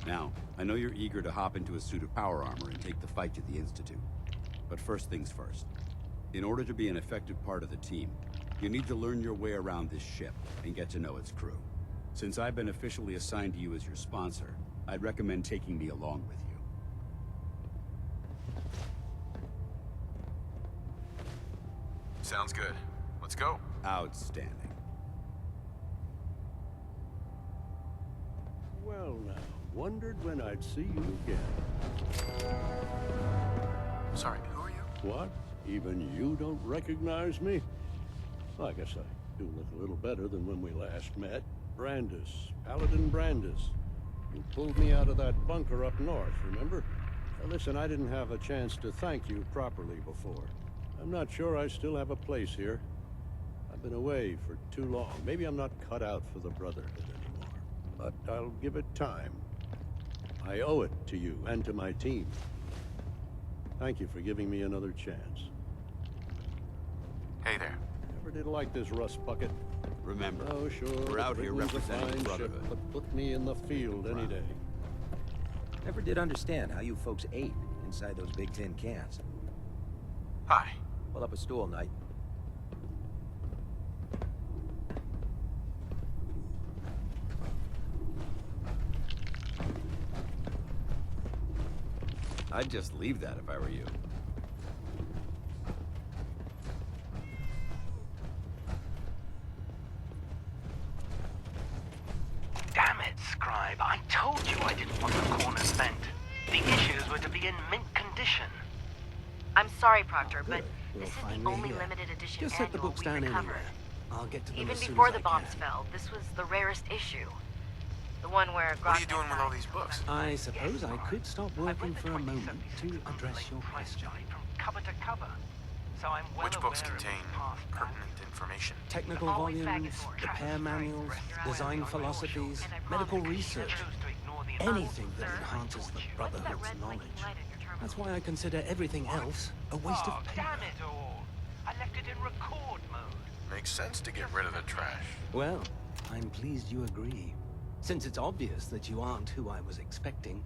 [SPEAKER 14] Now, I know you're eager to hop into a suit of power armor and take the fight to the Institute. But first things first. In order to be an effective part of the team, you need to learn your way around this ship and get to know its crew. Since I've been officially assigned to you as your sponsor, I'd recommend taking me along with you.
[SPEAKER 2] Sounds good. Let's go.
[SPEAKER 14] Outstanding.
[SPEAKER 5] Well now, wondered when I'd see you again.
[SPEAKER 2] Sorry, who are you?
[SPEAKER 5] What? Even you don't recognize me? I guess I do look a little better than when we last met. Brandis, Paladin Brandis. You pulled me out of that bunker up north, remember? Now listen, I didn't have a chance to thank you properly before. I'm not sure I still have a place here. I've been away for too long. Maybe I'm not cut out for the Brotherhood anymore. But I'll give it time. I owe it to you and to my team. Thank you for giving me another chance.
[SPEAKER 2] Hey there.
[SPEAKER 5] Never did like this rust bucket.
[SPEAKER 14] Remember,
[SPEAKER 5] Oh, sure.
[SPEAKER 14] we're out here
[SPEAKER 5] Britain's a
[SPEAKER 14] representing the
[SPEAKER 5] fine
[SPEAKER 14] Brotherhood.
[SPEAKER 5] ship, but put me in the field any day.
[SPEAKER 12] Never did understand how you folks ate inside those big tin cans.
[SPEAKER 2] Hi.
[SPEAKER 12] Pull up a stool, Knight.
[SPEAKER 14] I'd just leave that if I were you.
[SPEAKER 7] Damn it, Scribe. I told you I didn't want the corners bent. The issues were to be in mint condition.
[SPEAKER 11] I'm sorry, Proctor, but
[SPEAKER 4] We'll
[SPEAKER 11] this is
[SPEAKER 4] finally
[SPEAKER 11] the only
[SPEAKER 4] hear.
[SPEAKER 11] limited edition
[SPEAKER 4] Just set the
[SPEAKER 11] annual
[SPEAKER 4] books
[SPEAKER 11] we
[SPEAKER 4] down
[SPEAKER 11] recovered.
[SPEAKER 4] anywhere. I'll get to them
[SPEAKER 11] Even
[SPEAKER 4] as soon
[SPEAKER 11] before
[SPEAKER 4] as
[SPEAKER 11] the
[SPEAKER 4] I
[SPEAKER 11] bombs
[SPEAKER 4] can.
[SPEAKER 11] fell, this was the rarest issue. The one where
[SPEAKER 2] What are you doing with all these books?
[SPEAKER 19] I suppose I could stop working for a moment to address your question.
[SPEAKER 7] From cover to cover. So I'm well
[SPEAKER 2] Which books
[SPEAKER 7] aware of
[SPEAKER 2] contain pertinent information?
[SPEAKER 19] Technical volumes, repair manuals, design philosophies, medical research. Anything that enhances the Brotherhood's knowledge. That's why I consider everything else a waste of paper.
[SPEAKER 7] Damn it all! I left it in record mode.
[SPEAKER 2] Makes sense to get rid of the trash.
[SPEAKER 19] Well, I'm pleased you agree. Since it's obvious that you aren't who I was expecting,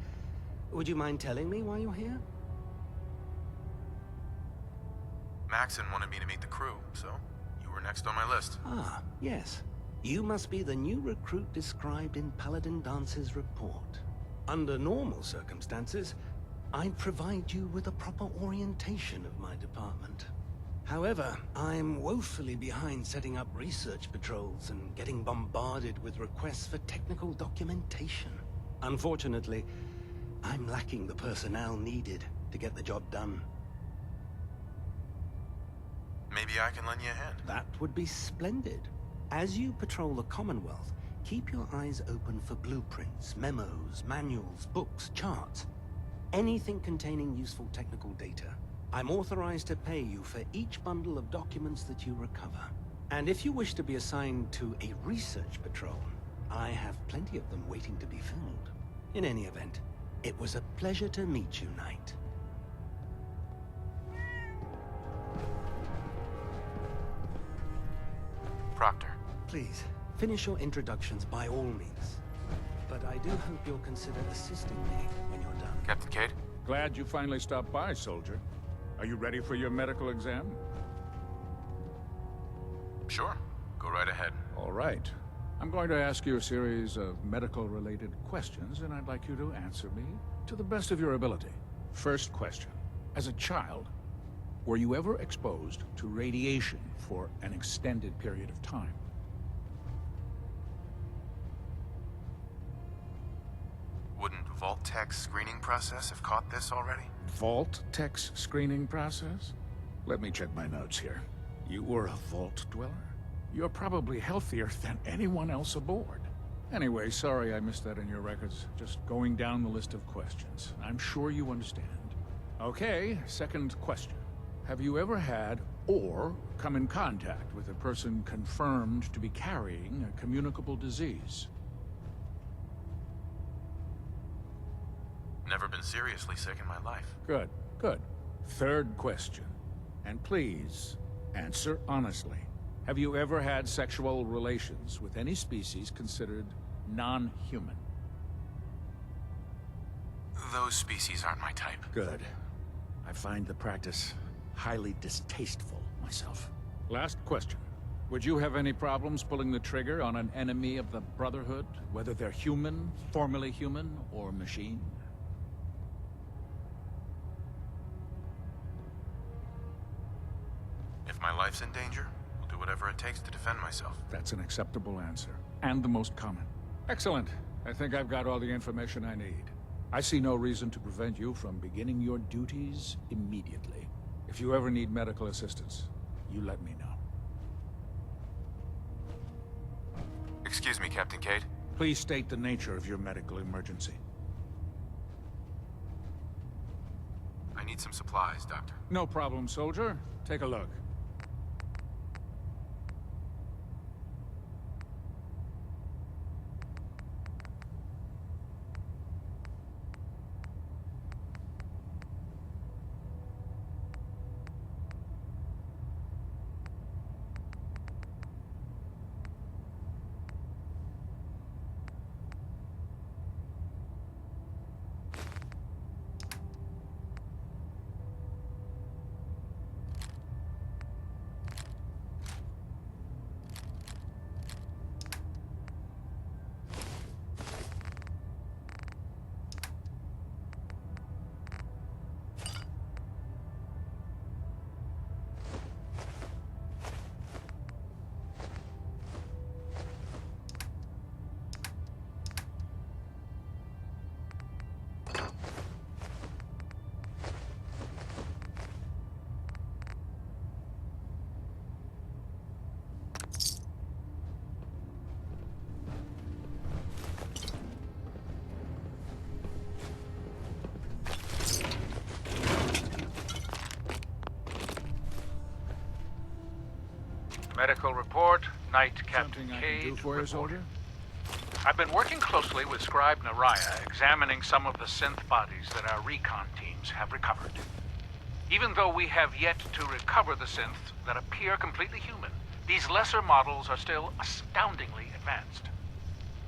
[SPEAKER 19] would you mind telling me why you're here?
[SPEAKER 2] Maxon wanted me to meet the crew, so you were next on my list.
[SPEAKER 19] Ah, yes. You must be the new recruit described in Paladin Dance's report. Under normal circumstances, I'd provide you with a proper orientation of my department. However, I'm woefully behind setting up research patrols and getting bombarded with requests for technical documentation. Unfortunately, I'm lacking the personnel needed to get the job done.
[SPEAKER 2] Maybe I can lend you a hand.
[SPEAKER 19] That would be splendid. As you patrol the Commonwealth, keep your eyes open for blueprints, memos, manuals, books, charts. Anything containing useful technical data. I'm authorized to pay you for each bundle of documents that you recover. And if you wish to be assigned to a research patrol, I have plenty of them waiting to be filled. In any event, it was a pleasure to meet you, Knight.
[SPEAKER 2] Proctor.
[SPEAKER 19] Please, finish your introductions by all means. But I do hope you'll consider assisting me when you're done.
[SPEAKER 2] Captain Cade?
[SPEAKER 17] Glad you finally stopped by, soldier. Are you ready for your medical exam?
[SPEAKER 2] Sure. Go right ahead.
[SPEAKER 17] All right. I'm going to ask you a series of medical-related questions, and I'd like you to answer me to the best of your ability. First question. As a child, were you ever exposed to radiation for an extended period of time?
[SPEAKER 2] Wouldn't Vault-Tech's screening process have caught this already?
[SPEAKER 17] Vault-Tech's screening process? Let me check my notes here. You were a Vault Dweller? You're probably healthier than anyone else aboard. Anyway, sorry I missed that in your records. Just going down the list of questions. I'm sure you understand. Okay, second question. Have you ever had or come in contact with a person confirmed to be carrying a communicable disease?
[SPEAKER 2] Never been seriously sick in my life.
[SPEAKER 17] Good, good. Third question. And please, answer honestly. Have you ever had sexual relations with any species considered non-human?
[SPEAKER 2] Those species aren't my type.
[SPEAKER 17] Good. I find the practice highly distasteful myself. Last question. Would you have any problems pulling the trigger on an enemy of the Brotherhood, whether they're human, formerly human, or machine?
[SPEAKER 2] If my life's in danger, I'll do whatever it takes to defend myself.
[SPEAKER 17] That's an acceptable answer, and the most common. Excellent. I think I've got all the information I need. I see no reason to prevent you from beginning your duties immediately. If you ever need medical assistance, you let me know.
[SPEAKER 2] Excuse me, Captain Cade.
[SPEAKER 17] Please state the nature of your medical emergency.
[SPEAKER 2] I need some supplies, Doctor.
[SPEAKER 17] No problem, soldier. Take a look.
[SPEAKER 20] Medical report, Night Captain
[SPEAKER 1] Something I
[SPEAKER 20] Cage
[SPEAKER 1] can do for you, soldier?
[SPEAKER 20] I've been working closely with Scribe Naraya, examining some of the synth bodies that our recon teams have recovered. Even though we have yet to recover the synths that appear completely human, these lesser models are still astoundingly advanced.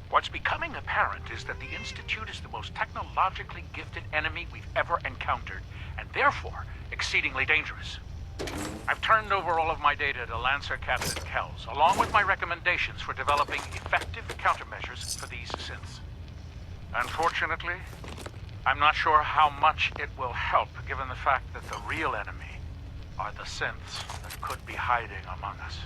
[SPEAKER 20] What's becoming apparent is that the Institute is the most technologically gifted enemy we've ever encountered, and therefore exceedingly dangerous. I've turned over all of my data to Lancer Captain Kells, along with my recommendations for developing effective countermeasures for these synths. Unfortunately, I'm not sure how much it will help, given the fact that the real enemy are the synths that could be hiding among us.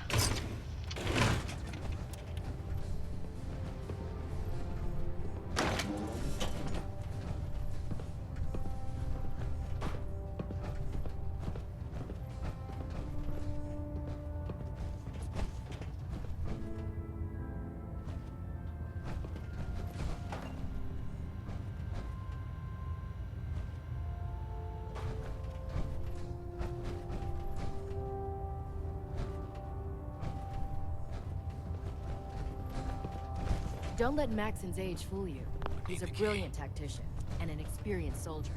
[SPEAKER 11] Don't let Maxon's age fool you. He's a brilliant tactician and an experienced soldier.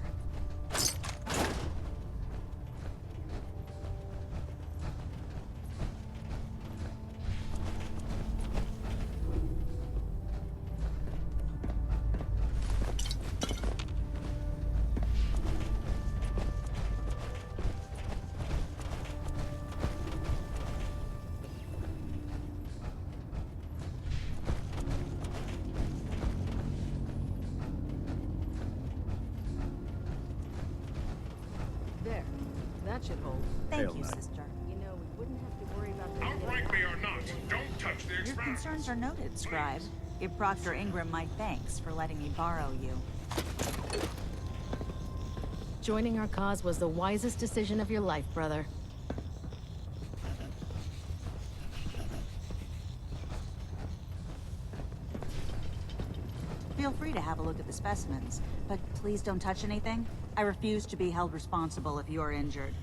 [SPEAKER 11] There. That should hold.
[SPEAKER 21] Thank you, sister.
[SPEAKER 11] You know, we wouldn't have to worry about the
[SPEAKER 4] Outright me or not, don't touch the
[SPEAKER 21] Your
[SPEAKER 4] experiments.
[SPEAKER 21] concerns are noted, Scribe. Give Proctor Ingram my thanks for letting me borrow you.
[SPEAKER 11] Joining our cause was the wisest decision of your life, brother.
[SPEAKER 21] Feel free to have a look at the specimens, but please don't touch anything. I refuse to be held responsible if you're injured.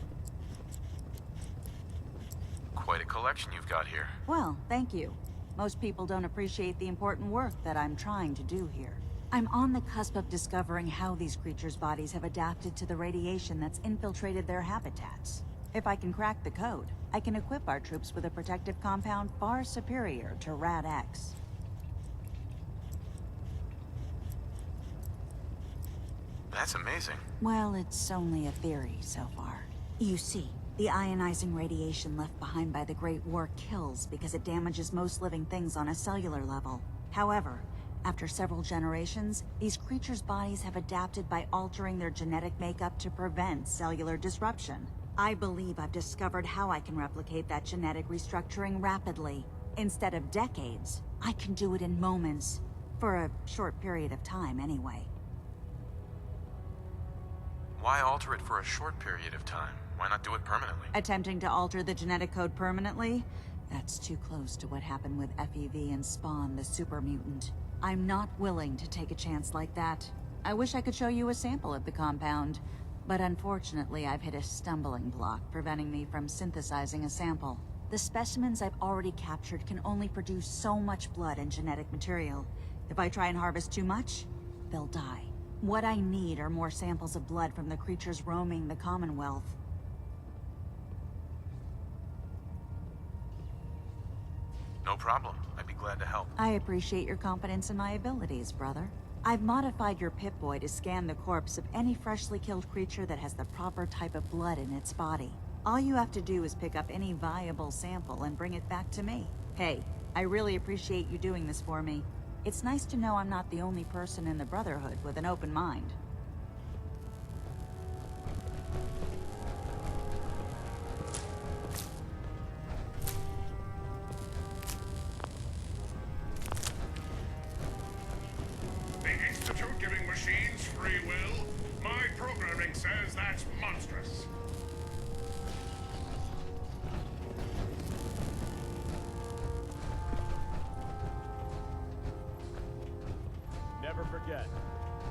[SPEAKER 2] Quite a collection you've got here.
[SPEAKER 21] Well, thank you. Most people don't appreciate the important work that I'm trying to do here. I'm on the cusp of discovering how these creatures' bodies have adapted to the radiation that's infiltrated their habitats. If I can crack the code, I can equip our troops with a protective compound far superior to Rad-X.
[SPEAKER 2] That's amazing.
[SPEAKER 21] Well, it's only a theory so far. You see, the ionizing radiation left behind by the Great War kills because it damages most living things on a cellular level. However, after several generations, these creatures' bodies have adapted by altering their genetic makeup to prevent cellular disruption. I believe I've discovered how I can replicate that genetic restructuring rapidly. Instead of decades, I can do it in moments. For a short period of time, anyway.
[SPEAKER 2] Why alter it for a short period of time? Why not do it permanently?
[SPEAKER 21] Attempting to alter the genetic code permanently? That's too close to what happened with FEV and Spawn, the super mutant. I'm not willing to take a chance like that. I wish I could show you a sample of the compound, but unfortunately I've hit a stumbling block preventing me from synthesizing a sample. The specimens I've already captured can only produce so much blood and genetic material. If I try and harvest too much, they'll die. What I need are more samples of blood from the creatures roaming the Commonwealth.
[SPEAKER 2] No problem. I'd be glad to help.
[SPEAKER 21] I appreciate your confidence in my abilities, brother. I've modified your Pip-Boy to scan the corpse of any freshly killed creature that has the proper type of blood in its body. All you have to do is pick up any viable sample and bring it back to me. Hey, I really appreciate you doing this for me. It's nice to know I'm not the only person in the Brotherhood with an open mind.
[SPEAKER 4] The Institute giving machines free will? My programming says that's monstrous.
[SPEAKER 1] Never forget,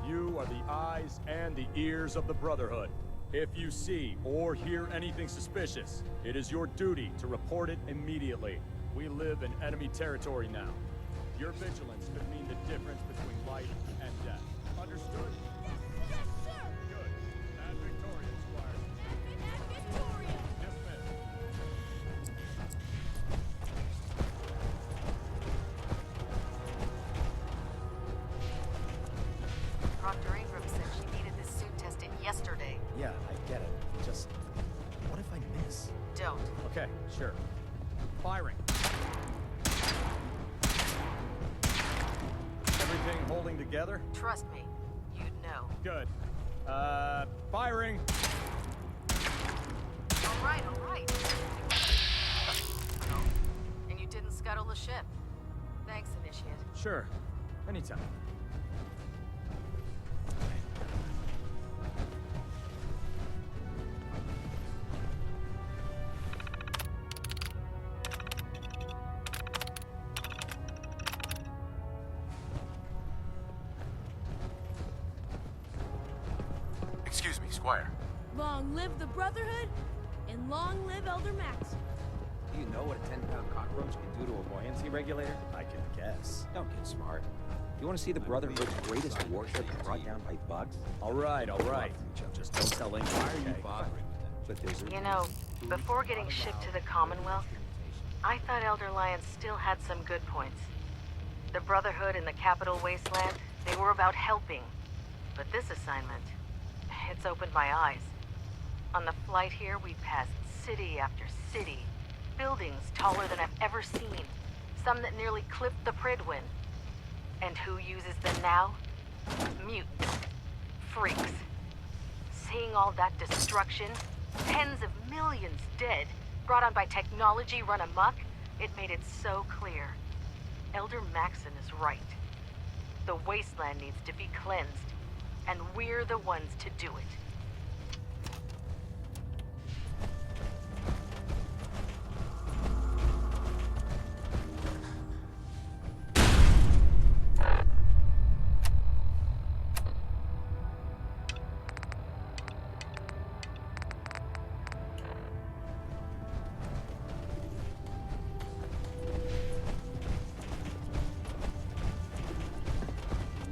[SPEAKER 1] you are the eyes and the ears of the Brotherhood.
[SPEAKER 10] If you see or hear anything suspicious, it is your duty to report it immediately. We live in enemy territory now. Your vigilance could mean the difference between life and death. Understood?
[SPEAKER 22] Yes, sir!
[SPEAKER 10] Good. And Victoria, Squire.
[SPEAKER 22] And Victoria!
[SPEAKER 10] Dismissed.
[SPEAKER 11] Proctor Ingram said she needed this suit tested yesterday.
[SPEAKER 10] Yeah, I get it. Just, what if I miss?
[SPEAKER 11] Don't.
[SPEAKER 10] Okay, sure. Firing. Everything holding together?
[SPEAKER 11] Trust me, you'd know.
[SPEAKER 10] Good. Firing.
[SPEAKER 11] All right, all right. Oh, and you didn't scuttle the ship. Thanks, Initiate.
[SPEAKER 10] Sure. Anytime.
[SPEAKER 2] Excuse me, Squire.
[SPEAKER 22] Long live the Brotherhood, and long live Elder Max.
[SPEAKER 12] Do you know what a 10-pound cockroach can do to a buoyancy regulator?
[SPEAKER 10] I can guess.
[SPEAKER 12] Don't get smart. You want to see the Brotherhood's greatest warship brought down by bugs?
[SPEAKER 10] All right, all right. Just don't tell anyone.
[SPEAKER 12] Why are you bothering with them? But there's a...
[SPEAKER 11] You know, before getting shipped to the Commonwealth, I thought Elder Lion still had some good points. The Brotherhood in the Capital Wasteland, they were about helping. But this assignment, it's opened my eyes. On the flight here, we passed city after city. Buildings taller than I've ever seen. Some that nearly clipped the Pridwin. And who uses them now? Mutants. Freaks. Seeing all that destruction, tens of millions dead, brought on by technology run amok, it made it so clear. Elder Maxon is right. The wasteland needs to be cleansed, and we're the ones to do it.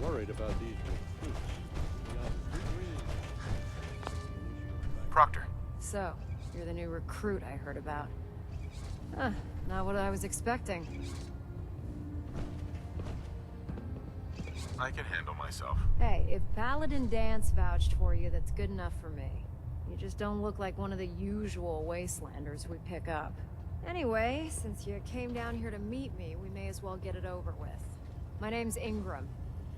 [SPEAKER 5] Worried about these recruits.
[SPEAKER 2] Proctor.
[SPEAKER 9] So, you're the new recruit I heard about. Huh, not what I was expecting.
[SPEAKER 2] I can handle myself.
[SPEAKER 9] Hey, if Paladin Dance vouched for you, that's good enough for me. You just don't look like one of the usual Wastelanders we pick up. Anyway, since you came down here to meet me, we may as well get it over with. My name's Ingram,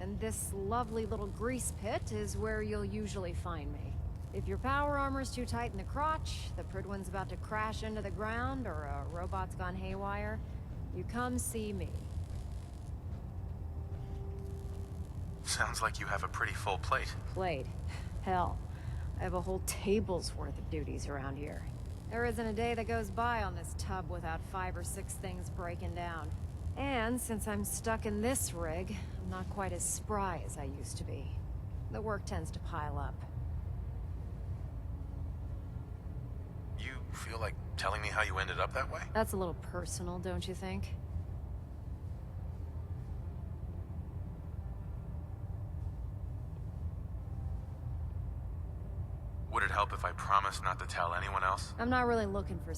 [SPEAKER 9] and this lovely little grease pit is where you'll usually find me. If your power armor's too tight in the crotch, the Pridwin's about to crash into the ground, or a robot's gone haywire, you come see me.
[SPEAKER 2] Sounds like you have a pretty full plate.
[SPEAKER 9] Plate? Hell, I have a whole table's worth of duties around here. There isn't a day that goes by on this tub without 5 or 6 things breaking down. And since I'm stuck in this rig, I'm not quite as spry as I used to be. The work tends to pile up.
[SPEAKER 2] You feel like telling me how you ended up that way?
[SPEAKER 9] That's a little personal, don't you think?
[SPEAKER 2] Would it help if I promised not to tell anyone else?
[SPEAKER 9] I'm not really looking for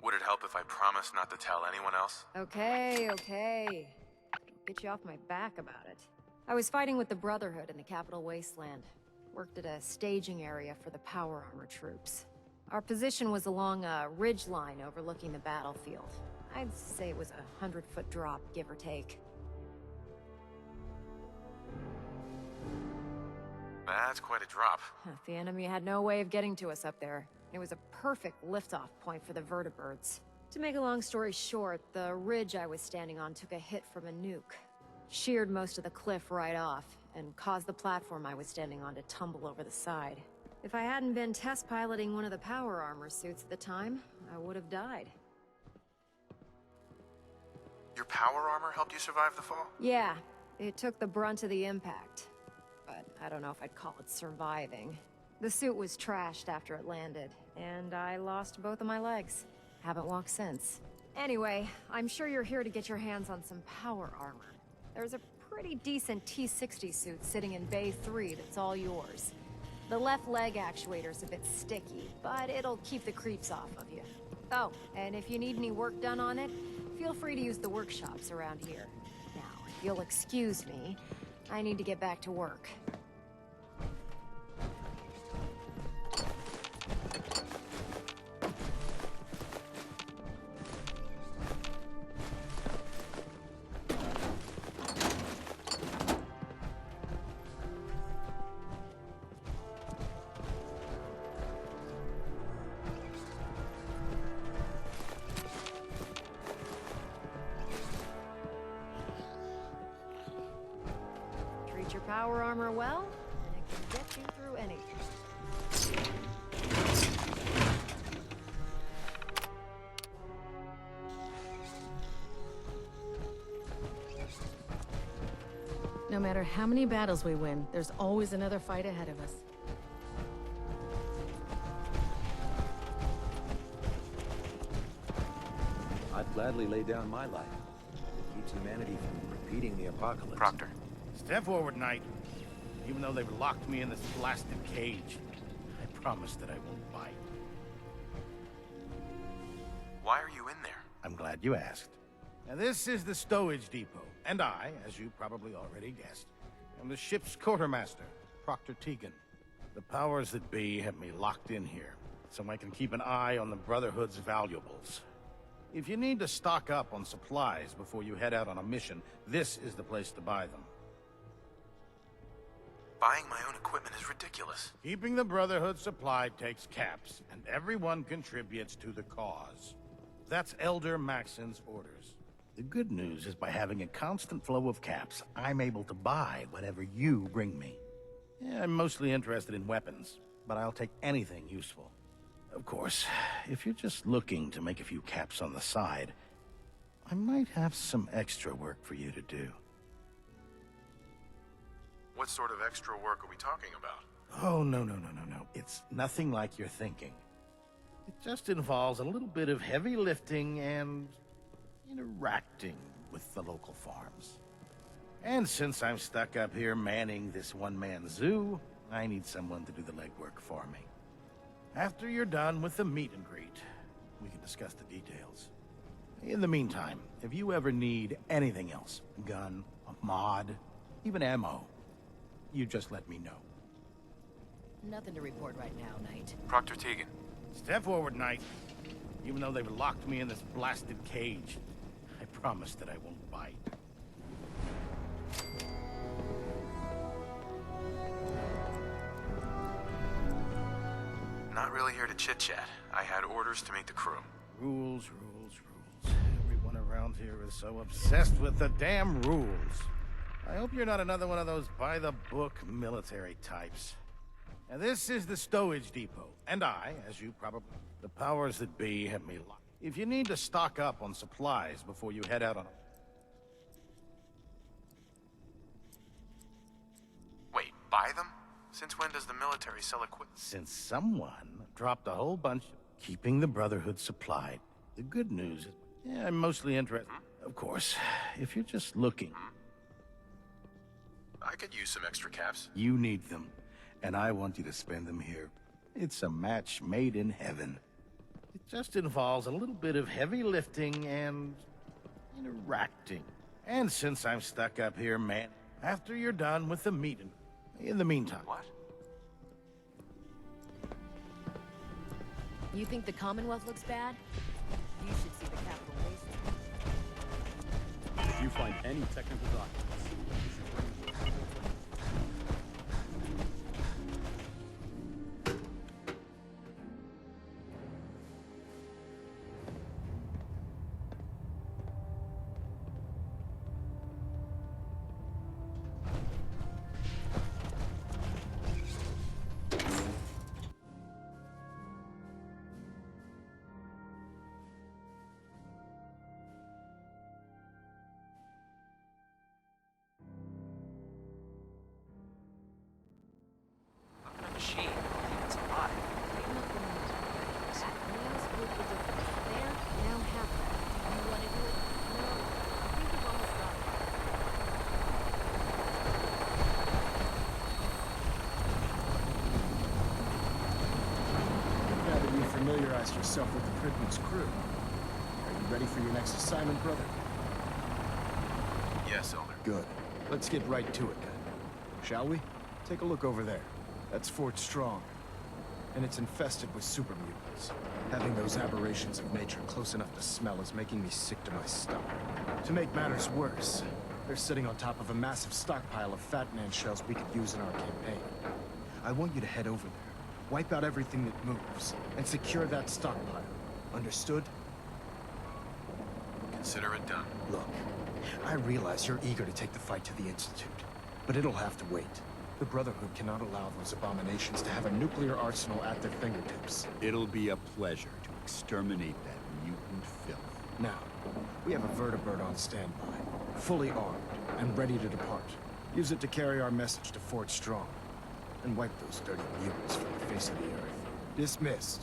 [SPEAKER 2] Would it help if I promised not to tell anyone else?
[SPEAKER 9] Okay, okay. Don't get you off my back about it. I was fighting with the Brotherhood in the Capital Wasteland. Worked at a staging area for the power armor troops. Our position was along a ridge line overlooking the battlefield. I'd say it was a 100-foot drop, give or take.
[SPEAKER 2] That's quite a drop.
[SPEAKER 9] The enemy had no way of getting to us up there. It was a perfect liftoff point for the vertibirds. To make a long story short, the ridge I was standing on took a hit from a nuke. Sheared most of the cliff right off, and caused the platform I was standing on to tumble over the side. If I hadn't been test piloting one of the power armor suits at the time, I would have died.
[SPEAKER 2] Your power armor helped you survive the fall?
[SPEAKER 9] Yeah, it took the brunt of the impact. But I don't know if I'd call it surviving. The suit was trashed after it landed, and I lost both of my legs. Haven't walked since. Anyway, I'm sure you're here to get your hands on some power armor. There's a pretty decent T-60 suit sitting in Bay 3 that's all yours. The left leg actuator's a bit sticky, but it'll keep the creeps off of you. Oh, and if you need any work done on it, feel free to use the workshops around here. Now, if you'll excuse me, I need to get back to work. Treat your power armor well, and it can get you through anything.
[SPEAKER 8] No matter how many battles we win, there's always another fight ahead of us.
[SPEAKER 18] I'd gladly lay down my life. It keeps humanity from repeating the apocalypse.
[SPEAKER 2] Proctor.
[SPEAKER 4] Step forward, Knight. Even though they've locked me in this blasted cage, I promise that I won't bite.
[SPEAKER 2] Why are you in there?
[SPEAKER 4] I'm glad you asked. Now, this is the stowage depot, and I, as you probably already guessed, am the ship's quartermaster, Proctor Tegan. The powers that be have me locked in here, so I can keep an eye on the Brotherhood's valuables. If you need to stock up on supplies before you head out on a mission, this is the place to buy them.
[SPEAKER 2] Buying my own equipment is ridiculous.
[SPEAKER 4] Keeping the Brotherhood supplied takes caps, and everyone contributes to the cause. That's Elder Maxon's orders. The good news is by having a constant flow of caps, I'm able to buy whatever you bring me. Yeah, I'm mostly interested in weapons, but I'll take anything useful. Of course, if you're just looking to make a few caps on the side, I might have some extra work for you to do.
[SPEAKER 2] What sort of extra work are we talking about?
[SPEAKER 4] Oh, no. It's nothing like you're thinking. It just involves a little bit of heavy lifting and interacting with the local farms. And since I'm stuck up here manning this one-man zoo, I need someone to do the legwork for me. After you're done with the meet and greet, we can discuss the details. In the meantime, if you ever need anything else, a gun, a mod, even ammo, you just let me know.
[SPEAKER 8] Nothing to report right now, Knight.
[SPEAKER 2] Proctor Tegan.
[SPEAKER 4] Step forward, Knight. Even though they've locked me in this blasted cage, I promise that I won't bite.
[SPEAKER 2] Not really here to chit-chat. I had orders to meet the crew.
[SPEAKER 4] Rules. Everyone around here is so obsessed with the damn rules. I hope you're not another one of those by-the-book military types. Now, this is the stowage depot, and I, as you probably... The powers that be have me locked. If you need to stock up on supplies before you head out on...
[SPEAKER 2] Wait, buy them? Since when does the military sell equipment?
[SPEAKER 4] Since someone dropped a whole bunch, keeping the Brotherhood supplied. The good news is, yeah, I'm mostly interested. Of course, if you're just looking...
[SPEAKER 2] I could use some extra caps.
[SPEAKER 4] You need them, and I want you to spend them here. It's a match made in heaven. It just involves a little bit of heavy lifting and interacting. And since I'm stuck up here, man, after you're done with the meeting, in the meantime...
[SPEAKER 2] What?
[SPEAKER 22] You think the Commonwealth looks bad? You should see the Capitol Wasteland.
[SPEAKER 10] If you find any technical documents, you should bring them.
[SPEAKER 4] familiarized yourself with the Pridman's crew. Are you ready for your next assignment, brother?
[SPEAKER 2] Yes, Elder.
[SPEAKER 4] Good. Let's get right to it, then. Shall we? Take a look over there. That's Fort Strong. And it's infested with super mutants. Having those aberrations of nature close enough to smell is making me sick to my stomach. To make matters worse, they're sitting on top of a massive stockpile of Fat Man shells we could use in our campaign. I want you to head over there, wipe out everything that moves, and secure that stockpile. Understood?
[SPEAKER 2] Consider it done.
[SPEAKER 4] Look, I realize you're eager to take the fight to the Institute, but it'll have to wait. The Brotherhood cannot allow those abominations to have a nuclear arsenal at their fingertips.
[SPEAKER 14] It'll be a pleasure to exterminate that mutant filth.
[SPEAKER 4] Now, we have a vertibird on standby, fully armed and ready to depart. Use it to carry our message to Fort Strong, and wipe those dirty mutants from the face of the earth. Dismissed.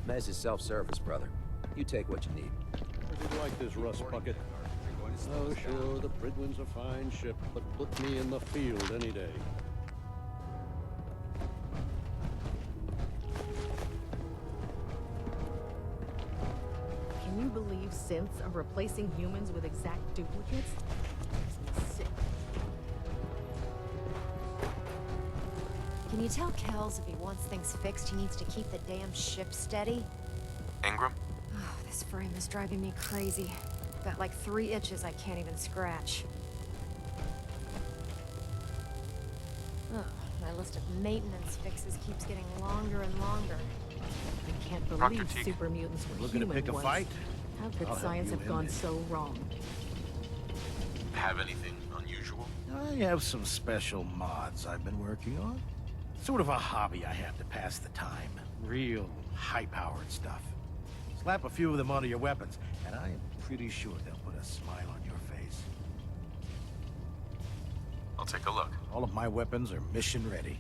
[SPEAKER 12] Mez is self-service, brother. You take what you need.
[SPEAKER 5] I did like this rust bucket. Oh, sure, the Pridwin's a fine ship, but put me in the field any day.
[SPEAKER 8] Can you believe synths are replacing humans with exact duplicates? Makes me sick.
[SPEAKER 9] Can you tell Kells if he wants things fixed, he needs to keep the damn ship steady?
[SPEAKER 2] Ingram?
[SPEAKER 9] Oh, this frame is driving me crazy. Got like 3 itches I can't even scratch. Oh, my list of maintenance fixes keeps getting longer and longer.
[SPEAKER 8] I can't
[SPEAKER 2] Dr.
[SPEAKER 8] believe
[SPEAKER 2] Teague.
[SPEAKER 8] super mutants were
[SPEAKER 4] Looking to
[SPEAKER 8] human
[SPEAKER 4] pick a
[SPEAKER 8] once.
[SPEAKER 4] fight?
[SPEAKER 8] How could
[SPEAKER 4] I'll help
[SPEAKER 8] science
[SPEAKER 4] you
[SPEAKER 8] have
[SPEAKER 4] in
[SPEAKER 8] gone
[SPEAKER 4] this.
[SPEAKER 8] so wrong?
[SPEAKER 2] Have anything unusual?
[SPEAKER 4] I have some special mods I've been working on. Sort of a hobby I have to pass the time. Real high-powered stuff. Slap a few of them onto your weapons, and I am pretty sure they'll put a smile on your face.
[SPEAKER 2] I'll take a look.
[SPEAKER 4] All of my weapons are mission ready.